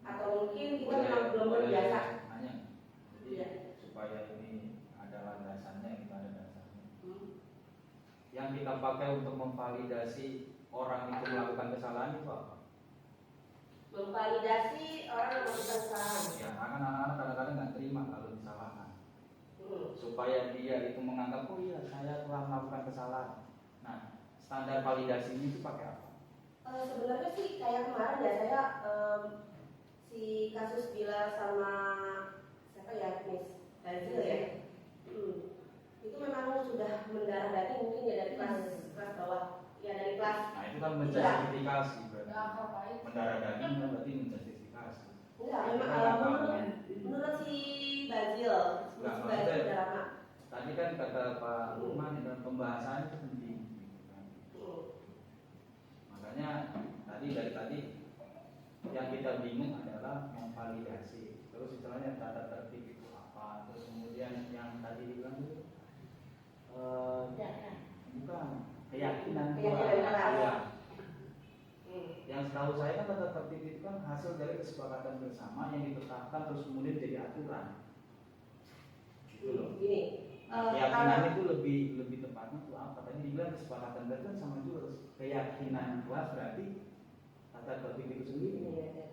atau mungkin kita memang belum terbiasa. Hanya, jadi supaya ini ada landasannya, kita ada dasarnya. Yang kita pakai untuk memvalidasi orang itu melakukan kesalahan itu apa? Memvalidasi orang yang melakukan kesalahan. Ya, akan anak-anak kadang-kadang nggak terima kalau disalahkan. Supaya dia itu menganggap, oh iya saya telah melakukan kesalahan. Nah, standar validasi ini itu pakai apa? Sebenarnya sih kayak kemarin ya saya si kasus Bila sama siapa ya, Miss Bazil ya. Itu memang sudah mendarah daging mungkin ya dari kelas bawah. Ya dari kelas. Nah, itu kan menjustifikasi berarti. Ngapain? Mendarah daging kan berarti menjustifikasi. Enggak, Nah, itu kan memang apa? menurut si Bazil, Enggak, si Bazil maksudnya- udah lama. Tadi kan kata Pak Lukman dalam pembahasan itu penting. Gitu kan. Makanya dari tadi yang kita bingung adalah memvalidasi. Terus istilahnya tata tertib itu apa? Terus kemudian yang tadi dibilang itu bukan keyakinan Keyakinan. ya. Yang setahu saya kan tata tertib itu kan hasil dari kesepakatan bersama yang ditetapkan terus kemudian jadi aturan. Gitu loh. Gini, Keyakinan itu lebih tepatnya itu apa? Tadi dibilang kesepakatan berarti kan sama juga keyakinan kelas berarti tata tertib itu sendiri.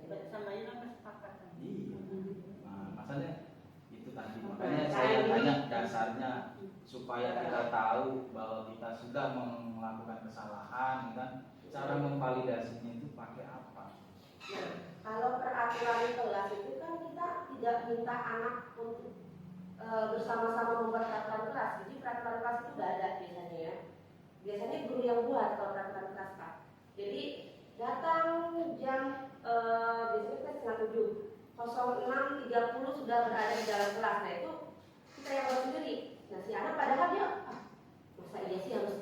Bersamanya kan kesepakatan. Iya. Nah, masalahnya itu tadi makanya saya tanya dasarnya supaya kita tahu bahwa kita sudah melakukan kesalahan, kan? Cara memvalidasinya itu pakai apa? Nah, kalau peraturan kelas itu kan kita tidak minta anak untuk bersama-sama membuat peraturan kelas. Jadi peraturan kelas itu nggak ada biasanya ya. Biasanya guru yang buat kalau peraturan kelas Pak. Jadi datang jam biasanya kita setengah 7, 06.30 sudah berada di dalam kelas. Nah itu kita yang buat sendiri. Nah si anak padahal dia masa iya sih harus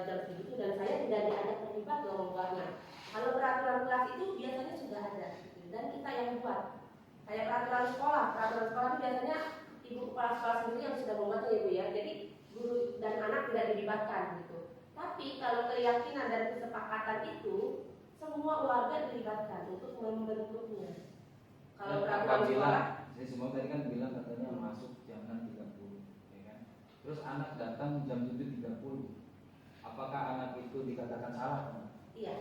jam segitu dan saya tidak diajak terlibat loh membuatnya. Kalau peraturan kelas itu biasanya sudah ada gitu. Dan kita yang buat. Kayak peraturan sekolah itu biasanya ibu kepala sekolah sendiri yang sudah membuatnya ya Bu ya. Jadi guru dan anak tidak dilibatkan gitu. Tapi kalau keyakinan dan kesepakatan itu semua warga dilibatkan untuk membentuknya. Kalau peraturan sekolah, jadi semua tadi kan bilang katanya masuk jam 6.30, ya kan? Terus anak datang jam 7.30. Apakah anak itu dikatakan salah? iya.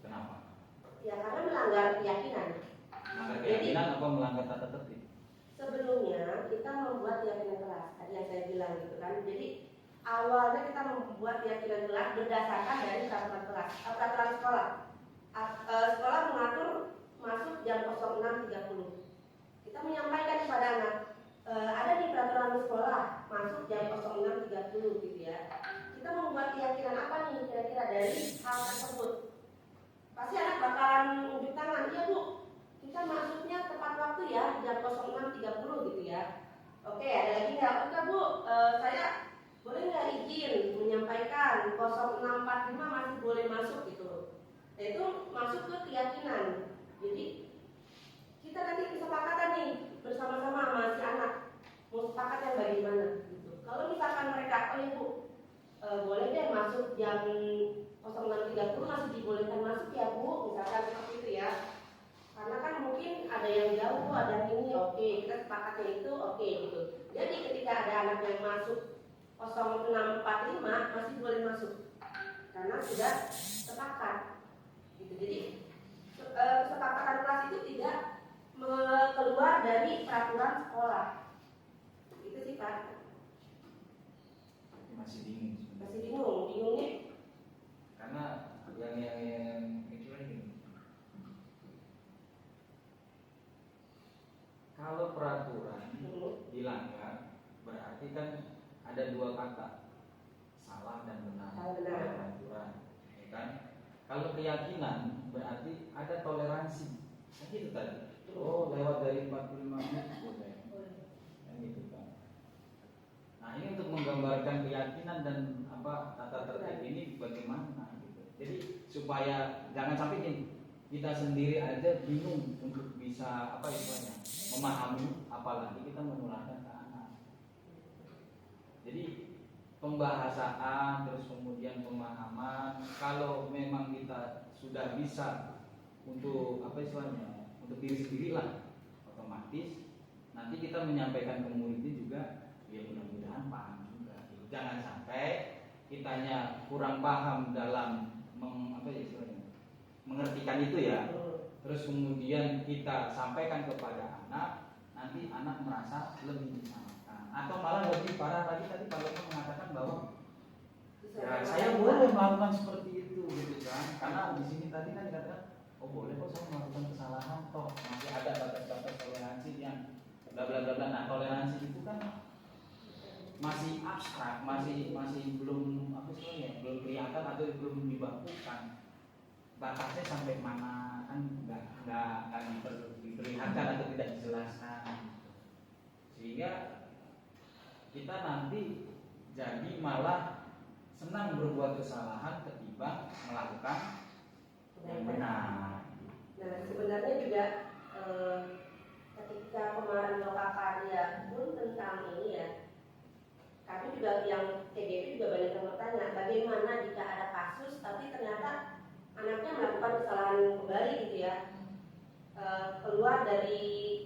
Kenapa? Ya karena melanggar keyakinan. Melanggar keyakinan apa melanggar tata tertib? Sebelumnya kita membuat keyakinan kelas, tadi yang saya bilang gitu kan. Jadi awalnya kita membuat keyakinan kelas berdasarkan dari peraturan kelas, peraturan sekolah. Sekolah mengatur masuk jam 06.30. Kita menyampaikan kepada anak, ada di peraturan sekolah masuk jam 06.30 gitu ya. Kita membuat keyakinan apa nih kira-kira dari hal tersebut? Pasti anak bakalan unjuk tangan, iya Bu. Kita masuknya tepat waktu ya jam 06.30 gitu ya. Oke, ada lagi nggak? Oke Bu, saya boleh nggak izin menyampaikan 06.45 masih boleh masuk gitu. Nah, itu masuk ke keyakinan. Jadi kita nanti kesepakatan nih bersama-sama sama si anak mau sepakat yang bagaimana gitu. Kalau misalkan mereka, oh ya Bu, boleh deh masuk jam 06.30 masih dibolehkan masuk ya Bu, misalkan seperti itu ya. Karena kan mungkin ada yang jauh, ada yang ini, oke, kita sepakatnya itu oke gitu. Jadi ketika ada anak yang masuk 06.45 masih boleh masuk karena sudah sepakat gitu. Jadi kesepakatan kelas itu tidak keluar dari peraturan sekolah. Itu sih Pak. Masih bingung sebenarnya. Masih bingungnya? Karena yang itu lagi. Kalau peraturan dilanggar berarti kan ada dua kata, salah dan benar. keyakinan berarti ada toleransi. Kan gitu tadi. Oh, lewat dari 45 menit boleh. Kan gitu kan. Nah, ini untuk menggambarkan keyakinan dan tata tertib ini bagaimana gitu. Jadi supaya jangan sampai gini, kita sendiri aja bingung untuk bisa istilahnya memahami, apalagi kita menularkan ke anak. Jadi pembahasan terus kemudian pemahaman, kalau memang kita sudah bisa untuk untuk diri sendiri lah, otomatis nanti kita menyampaikan ke muridnya juga ya mudah-mudahan paham juga. Jangan sampai kitanya kurang paham dalam mengertikan itu ya, terus kemudian kita sampaikan kepada anak, nanti anak merasa lebih disalahkan, atau malah lebih parah lagi. Tadi Pak Lukman mengatakan bahwa ya, saya boleh melakukan seperti itu gitu kan, karena di sini tadi kan dikatakan oh boleh kok saya melakukan kesalahan, toh masih ada batas-batas toleransi yang bla bla bla bla. Nah, toleransi itu kan masih abstrak, masih belum belum kelihatan atau belum dibakukan. Batasnya sampai mana kan nggak diperlihatkan atau tidak dijelaskan, sehingga kita nanti jadi malah senang berbuat kesalahan ketimbang melakukan yang benar. Nah, sebenarnya juga ketika kemarin Bapak karya pun tentang ini ya, kami juga yang TGP juga banyak yang bertanya bagaimana jika ada kasus tapi ternyata anaknya melakukan kesalahan kembali gitu ya, keluar dari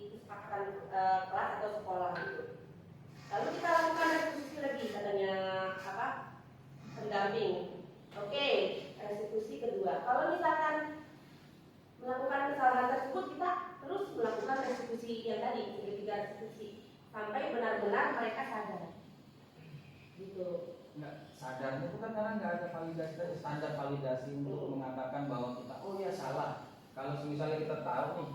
kesepakatan kelas atau sekolah gitu. Lalu kita lakukan restitusi lagi, katanya pendamping. Oke, restitusi kedua. Kalau misalkan melakukan kesalahan tersebut, kita terus melakukan restitusi yang tadi, ketiga restitusi sampai benar-benar mereka sadar. Gitu. Nggak sadarnya itu kan karena nggak ada validasi, standar validasi untuk mengatakan bahwa kita oh ya salah. Kalau misalnya kita tahu nih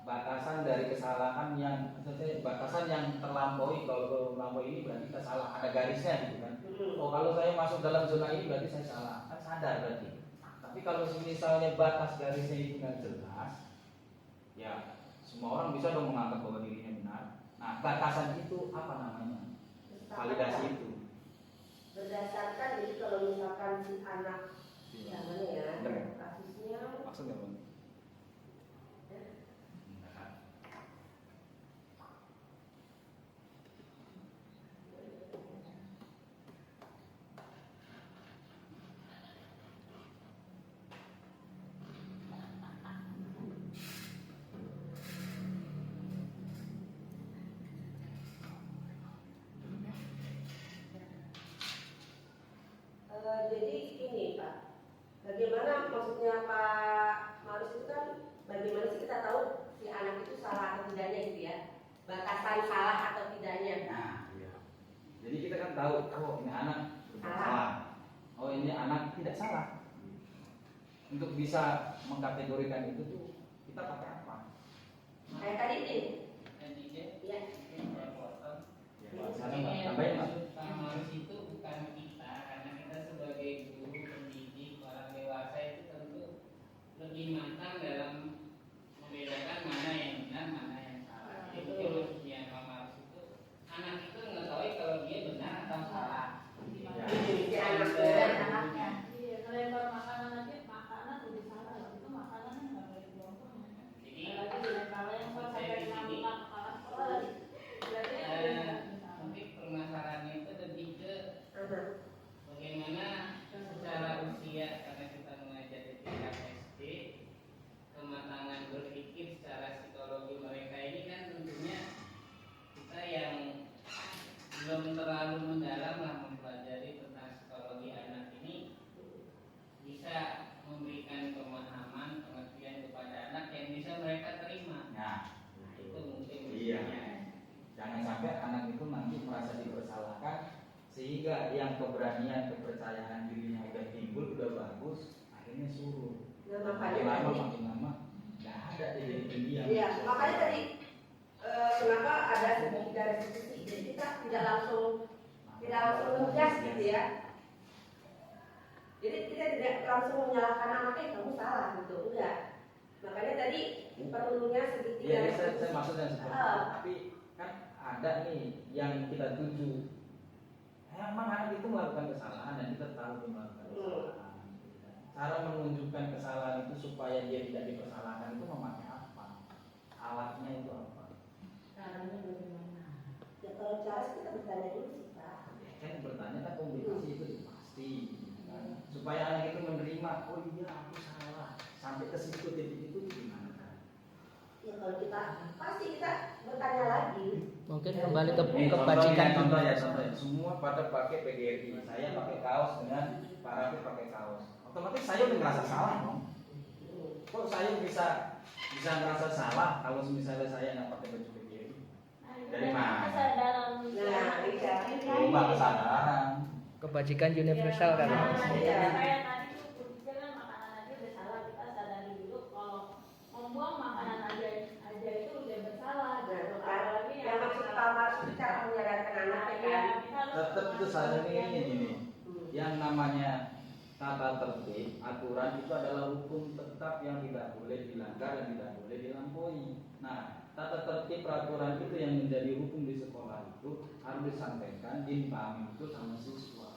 batasan dari kesalahan yang batasan yang terlampaui, kalau terlampaui ini berarti kita salah, ada garisnya gitu kan. Oh kalau saya masuk dalam zona ini berarti saya salah, kan sadar berarti. Tapi kalau misalnya batas garisnya itu nggak jelas, ya semua orang bisa dong menganggap bahwa dirinya benar. Nah batasan itu apa namanya? Validasi itu. Berdasarkan, jadi kalau misalkan si anak yang mana ya kasusnya Maksudnya apa? jadi ini Pak, bagaimana maksudnya Pak Marus itu kan bagaimana sih kita tahu si anak itu salah atau tidaknya gitu ya, batasan salah atau tidaknya. Nah, iya. Jadi kita kan tahu, oh ini anak salah, oh ini anak tidak salah. Untuk bisa mengkategorikan itu tuh kita pakai apa? Kayak tadi nih. Ya. Tambahin Pak. Harus itu bukan kita, karena kita sebagai guru pendidik orang dewasa itu tentu lebih matang dalam membedakan mana yang benar, mana yang salah. Jadi maksudnya Pak Marus itu anak itu mengetahui kalau dia benar atau salah. Anaknya. Iya, ngelempar makanan aja, makanan udah salah, itu makanannya nggak boleh dibuang. Jadi Lagi dilempar lempar sampai ngamuk makanan sekolah lagi. Berarti tapi permasalahannya itu lebih ke bagaimana secara usia, karena kita mengajar di tingkat SD, kematangan berpikir secara psikologi mereka ini kan tentunya kita yang belum terlalu mendalam lah mempelajari tentang psikologi anak ini bisa memberikan pemahaman, pengertian kepada anak yang bisa mereka terima. Nah, Itu mungkin iya. kuncinya. Jangan sampai anak itu nanti merasa dipersalahkan sehingga yang keberanian kepercayaan dirinya udah timbul, udah bagus, akhirnya surut. Nah, Makin makanya lama tadi, makin lama nggak ada deh jadi pendiam. iya, makanya tadi kenapa ada ketiga restitusi? Jadi kita tidak langsung ngegas gitu ya. Jadi kita kita tidak langsung menyalahkan anaknya kamu salah gitu, enggak. Makanya tadi perlunya segitiga. Iya, saya maksudnya seperti itu. Tapi kan ada nih yang kita tuju. Emang anak itu melakukan kesalahan dan kita tahu dia melakukan kesalahan. Cara menunjukkan kesalahan itu supaya dia tidak dipersalahkan itu memakai apa? Alatnya itu apa? Caranya bagaimana? Ya kalau cara kita bertanya dulu sih Pak. Ya, kan bertanya kan komunikasi itu pasti. Kan? Supaya anak itu menerima, oh iya aku salah. Sampai ke situ titik itu gimana kan? Ya kalau kita pasti kita bertanya lagi. Mungkin kembali ke Nih, kebajikan contoh ya. Semua pada pakai PGRI. Saya pakai kaos dengan Pak Rafi pakai kaos. Otomatis saya udah merasa salah dong. Kok saya bisa merasa salah kalau misalnya saya nggak pakai baju PGRI? Dari mana? Kesadaran. Nah, iya. Coba kesadaran. kebajikan universal kan. Kayak tadi tuh kunci kan makanan aja udah salah, kita sadari dulu kalau membuang makanan aja itu udah bersalah. Nah, Apalagi yang maksud Pak Marsudi cara menyadarkan anaknya kan. Tetap itu saya ini. Yang namanya tata tertib, aturan itu adalah hukum tetap yang tidak boleh dilanggar dan tidak boleh dilampaui. Nah, tata tertib peraturan itu yang menjadi hukum di sekolah itu harus disampaikan, dipahami itu sama siswa.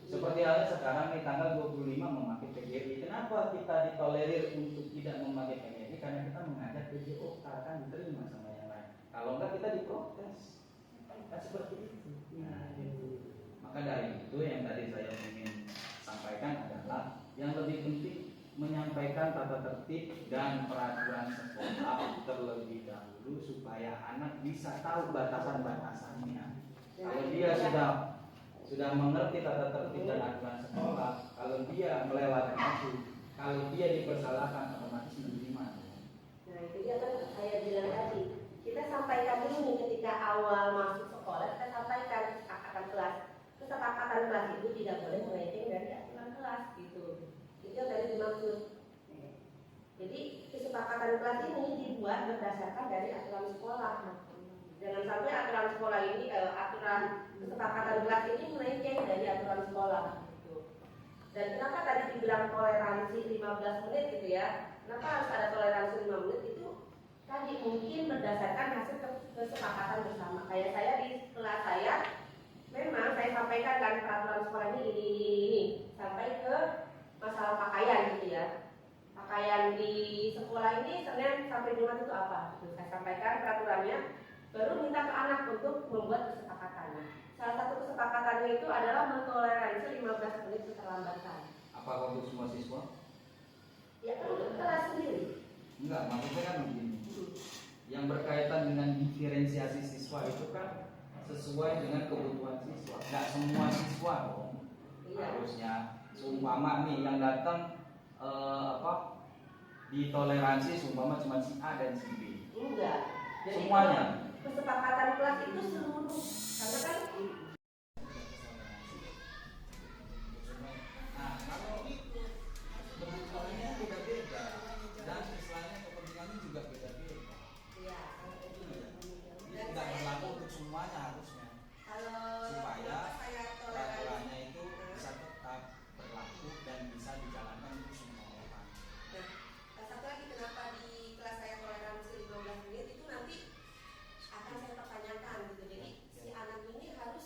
Seperti halnya sekarang di tanggal 25 memakai PGRI. Kenapa kita ditolerir untuk tidak memakai PGRI? Karena kita mengajak PJO akan diterima sama yang lain. Kalau enggak kita diprotes. Kan seperti itu. Nah, itu. Maka dari itu yang tadi saya ingin sampaikan adalah yang lebih penting menyampaikan tata tertib dan peraturan sekolah terlebih dahulu supaya anak bisa tahu batasan-batasannya. Kalau dia sudah mengerti tata tertib dan aturan sekolah, kalau dia melewati itu, kalau dia dipersalahkan otomatis menerima. Nah itu dia kan saya bilang tadi, kita sampaikan dulu nih ketika awal masuk sekolah, kita sampaikan kesepakatan kelas. Kesepakatan kelas itu tidak boleh melenceng dari aturan kelas gitu. Itu yang tadi dimaksud. Jadi kesepakatan kelas ini dibuat berdasarkan dari aturan sekolah. Jangan sampai aturan sekolah ini, aturan kesepakatan kelas ini melenceng dari aturan sekolah. Gitu. Dan kenapa tadi dibilang toleransi 15 menit gitu ya? Kenapa harus ada toleransi 5 menit itu? Tadi mungkin berdasarkan hasil kesepakatan bersama. Kayak saya di kelas saya, memang saya sampaikan kan peraturan sekolah ini sampai ke masalah pakaian gitu ya. Pakaian di sekolah ini Senin sampai Jumat itu apa? Gitu. Saya sampaikan peraturannya, baru minta ke anak untuk membuat kesepakatannya. Salah satu kesepakatannya itu adalah mentoleransi 15 menit keterlambatan. Apakah untuk semua siswa? Ya kan untuk kelas sendiri. Enggak, maksudnya kan begini. Yang berkaitan dengan diferensiasi siswa itu kan sesuai dengan kebutuhan siswa. Enggak semua siswa dong. Iya. Harusnya seumpama nih yang datang ditoleransi seumpama cuma si A dan si B. Enggak. Jadi Semuanya. kesepakatan kelas itu seluruh. Karena kan Nah, kalau kebutuhannya beda-beda dan istilahnya kepentingannya juga beda-beda. iya. Ini tidak berlaku untuk semuanya harusnya. Kalau Supaya saya toleransi. peraturannya itu bisa tetap berlaku dan bisa dijalankan untuk semua orang. Nah, satu lagi kenapa di kelas saya toleransi 15 menit itu nanti akan saya pertanyakan gitu. Jadi si anak ini harus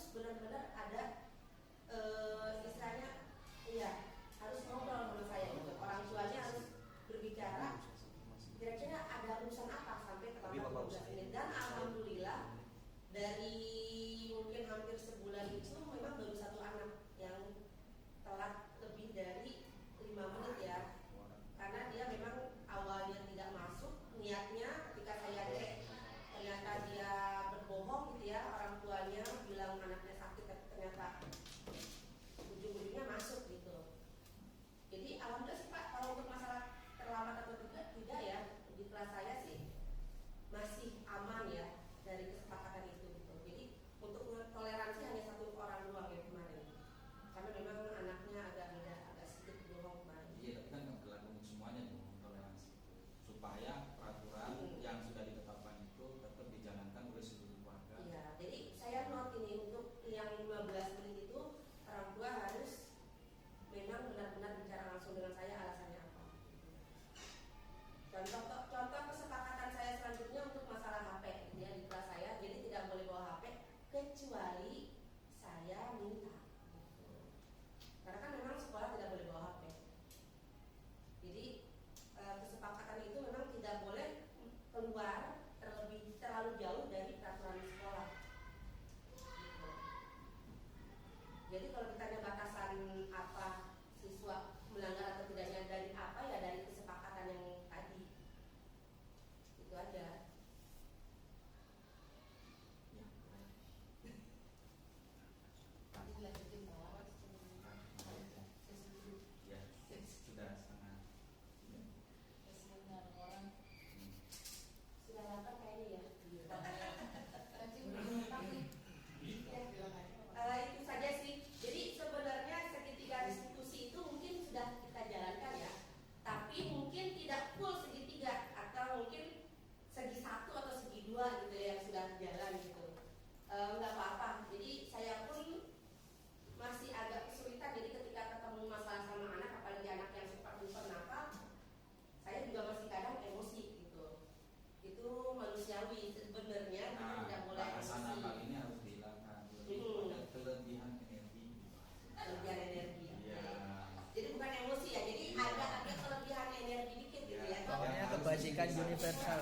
kebajikan universal.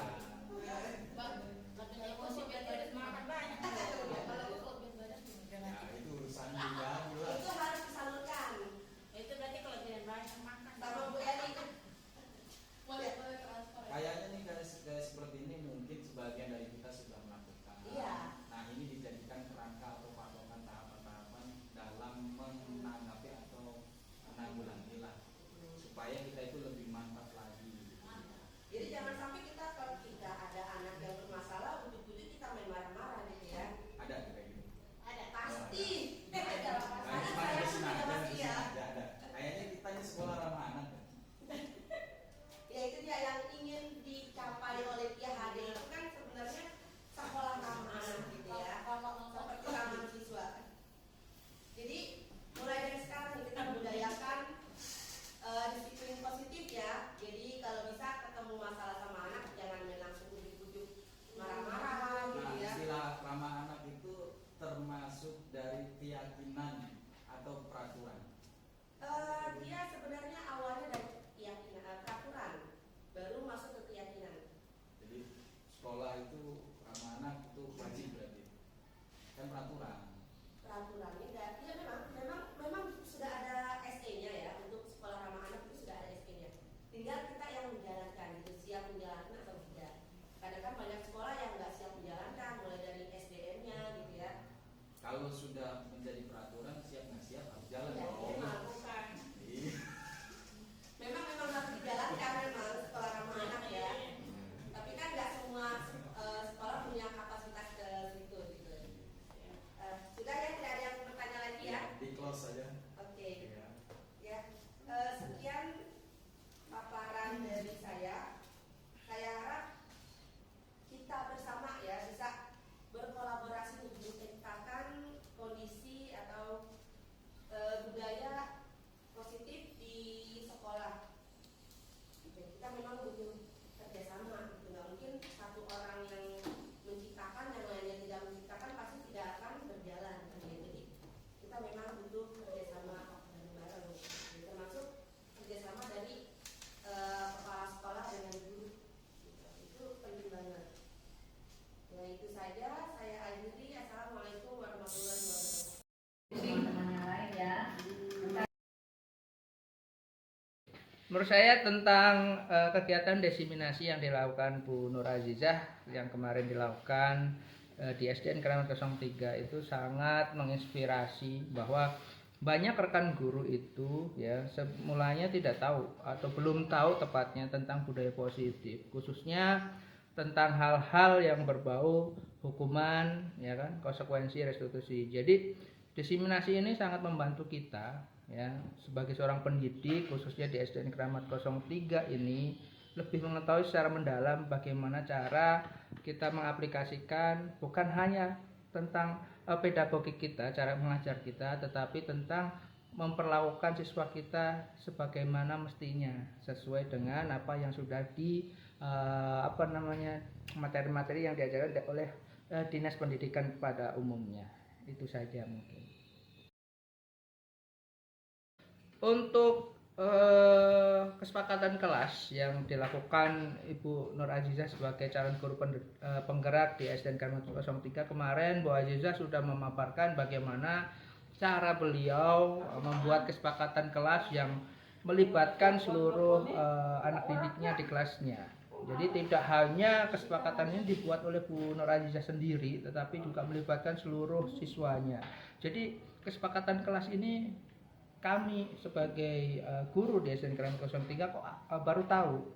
Ya, itu urusan juga pula. Itu harus disalurkan. Itu berarti kelebihan banyak makan. Sama Bu Eli. Kayaknya nih kayak seperti ini mungkin sebagian dari kita sudah melakukan. Iya. Nah, ini dijadikan kerangka atau patokan tahapan-tahapan dalam menanggapi atau menanggulangi lah, supaya kita itu lebih mantap lagi. Jadi jangan sampai kita kalau kita ada anak yang bermasalah, ujuk-ujuk kita main marah-marah gitu ya. Ada kayak gitu. Ada pasti. Ada. Nah, Karena cuma saya di pun sini juga aja, di pasti sini ya. aja ada. Kayaknya kita ini sekolah ramah anak. Ya itu dia yang ingin dicapai oleh PHD itu kan sebenarnya sekolah ramah anak gitu ya. Seperti ramah siswa. Jadi mulai dari sekarang nih kita budayakan disiplin positif ya. Jadi kalau bisa ketemu masalah sama anak jangan langsung ujuk-ujuk marah-marah gitu Nah, ya. istilah ramah anak itu termasuk dari keyakinan atau peraturan. Dia sebenarnya awalnya dari keyakinan peraturan, baru masuk ke keyakinan. Jadi sekolah itu ramah anak itu wajib berarti. Kan peraturan. Peraturannya enggak, ya memang sudah ada SE-nya ya, untuk sekolah ramah anak itu sudah ada SE-nya. Tinggal kita yang menjalankan gitu, siap menjalankan atau tidak. Kadang kan banyak sekolah yang nggak siap menjalankan, mulai dari SDM-nya gitu ya. Kalau sudah menjadi peraturan, siap nggak siap harus jalan Ya, dong. memang Iya. memang harus dijalankan memang sekolah ramah anak ya. Tapi kan nggak semua sekolah punya kapasitas ke situ gitu. Sudah ya, tidak ada yang bertanya lagi ya? Di close saja. Oke. Ya. Ya, sekian paparan dari saya. Saya harap kita bersama ya bisa berkolaborasi untuk menciptakan kondisi atau budaya positif di sekolah. Kita memang butuh kerjasama, gitu. Nggak mungkin satu orang yang menciptakan yang lainnya tidak menciptakan pasti tidak akan berjalan. Jadi kita memang butuh kerjasama bareng-bareng, termasuk kerjasama dari kepala sekolah dengan guru. Itu penting banget. Ya itu saja, saya akhiri. Assalamualaikum warahmatullahi wabarakatuh. Teman-teman yang lain ya. Menurut saya tentang kegiatan desiminasi yang dilakukan Bu Nur Azizah yang kemarin dilakukan di SDN Kramat 03 itu sangat menginspirasi, bahwa banyak rekan guru itu ya semulanya tidak tahu atau belum tahu tepatnya tentang budaya positif, khususnya tentang hal-hal yang berbau hukuman, ya kan, konsekuensi, restitusi. Jadi desiminasi ini sangat membantu kita ya sebagai seorang pendidik, khususnya di SDN Kramat 03 ini lebih mengetahui secara mendalam bagaimana cara kita mengaplikasikan bukan hanya tentang pedagogik kita, cara mengajar kita, tetapi tentang memperlakukan siswa kita sebagaimana mestinya sesuai dengan apa yang sudah di materi-materi yang diajarkan oleh Dinas Pendidikan pada umumnya. Itu saja mungkin. Untuk kesepakatan kelas yang dilakukan Ibu Nur Azizah sebagai calon guru penggerak di SDN Kramat 03 kemarin, Bu Azizah sudah memaparkan bagaimana cara beliau membuat kesepakatan kelas yang melibatkan seluruh anak didiknya di kelasnya. Jadi tidak hanya kesepakatannya dibuat oleh Bu Nur Azizah sendiri, tetapi juga melibatkan seluruh siswanya. Jadi kesepakatan kelas ini kami sebagai guru di SDN Kramat 03 kok baru tahu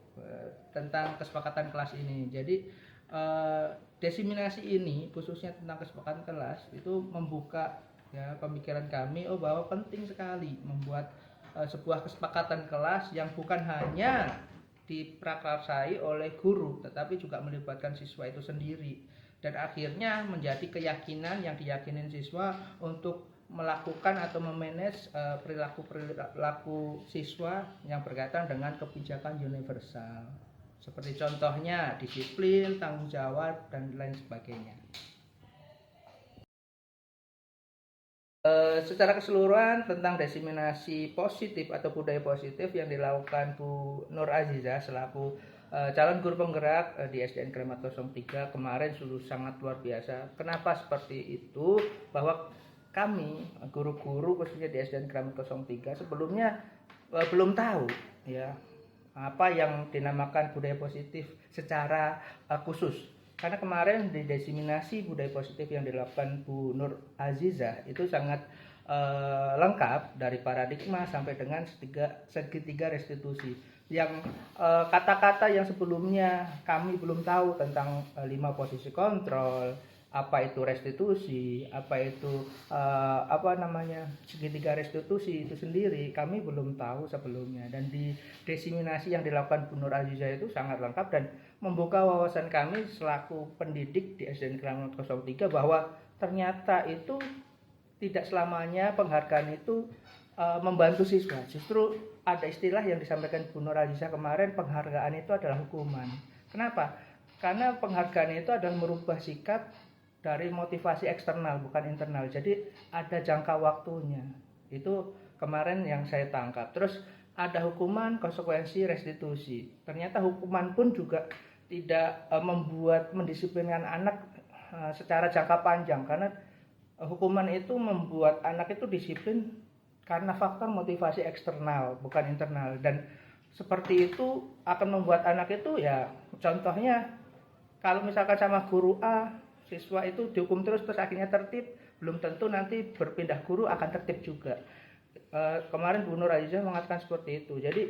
tentang kesepakatan kelas ini. Jadi desiminasi ini khususnya tentang kesepakatan kelas itu membuka ya pemikiran kami bahwa penting sekali membuat sebuah kesepakatan kelas yang bukan hanya diprakarsai oleh guru tetapi juga melibatkan siswa itu sendiri, dan akhirnya menjadi keyakinan yang diyakinin siswa untuk melakukan atau memanage perilaku siswa yang berkaitan dengan kebijakan universal. Seperti contohnya disiplin, tanggung jawab, dan lain sebagainya. Secara keseluruhan tentang desiminasi positif atau budaya positif yang dilakukan Bu Nur Azizah selaku calon guru penggerak di SDN Kramat 03 kemarin sudah sangat luar biasa. Kenapa seperti itu? Bahwa kami guru-guru khususnya di SDN Kramat 03 sebelumnya belum tahu ya apa yang dinamakan budaya positif secara khusus. Karena kemarin di diseminasi budaya positif yang dilakukan Bu Nur Azizah itu sangat lengkap dari paradigma sampai dengan segitiga restitusi. Yang kata-kata yang sebelumnya kami belum tahu tentang 5 posisi kontrol, apa itu restitusi, apa itu segitiga restitusi itu sendiri kami belum tahu sebelumnya. Dan di diseminasi yang dilakukan Bu Nur Azizah itu sangat lengkap dan membuka wawasan kami selaku pendidik di SDN Kramat 03 bahwa ternyata itu tidak selamanya penghargaan itu membantu siswa. Justru ada istilah yang disampaikan Bu Nur Azizah kemarin, penghargaan itu adalah hukuman. Kenapa? Karena penghargaan itu adalah merubah sikap dari motivasi eksternal bukan internal. Jadi ada jangka waktunya. Itu kemarin yang saya tangkap. Terus ada hukuman, konsekuensi, restitusi. Ternyata hukuman pun juga tidak mendisiplinkan anak secara jangka panjang, karena hukuman itu membuat anak itu disiplin karena faktor motivasi eksternal bukan internal, dan seperti itu akan membuat anak itu ya contohnya kalau misalkan sama guru A siswa itu dihukum terus akhirnya tertib, belum tentu nanti berpindah guru akan tertib juga. Kemarin Bu Nur Azizah mengatakan seperti itu. Jadi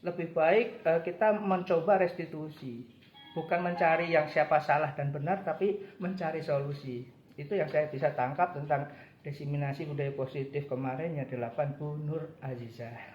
lebih baik kita mencoba restitusi, bukan mencari yang siapa salah dan benar, tapi mencari solusi. Itu yang saya bisa tangkap tentang diseminasi budaya positif kemarin yang dilakukan Bu Nur Azizah.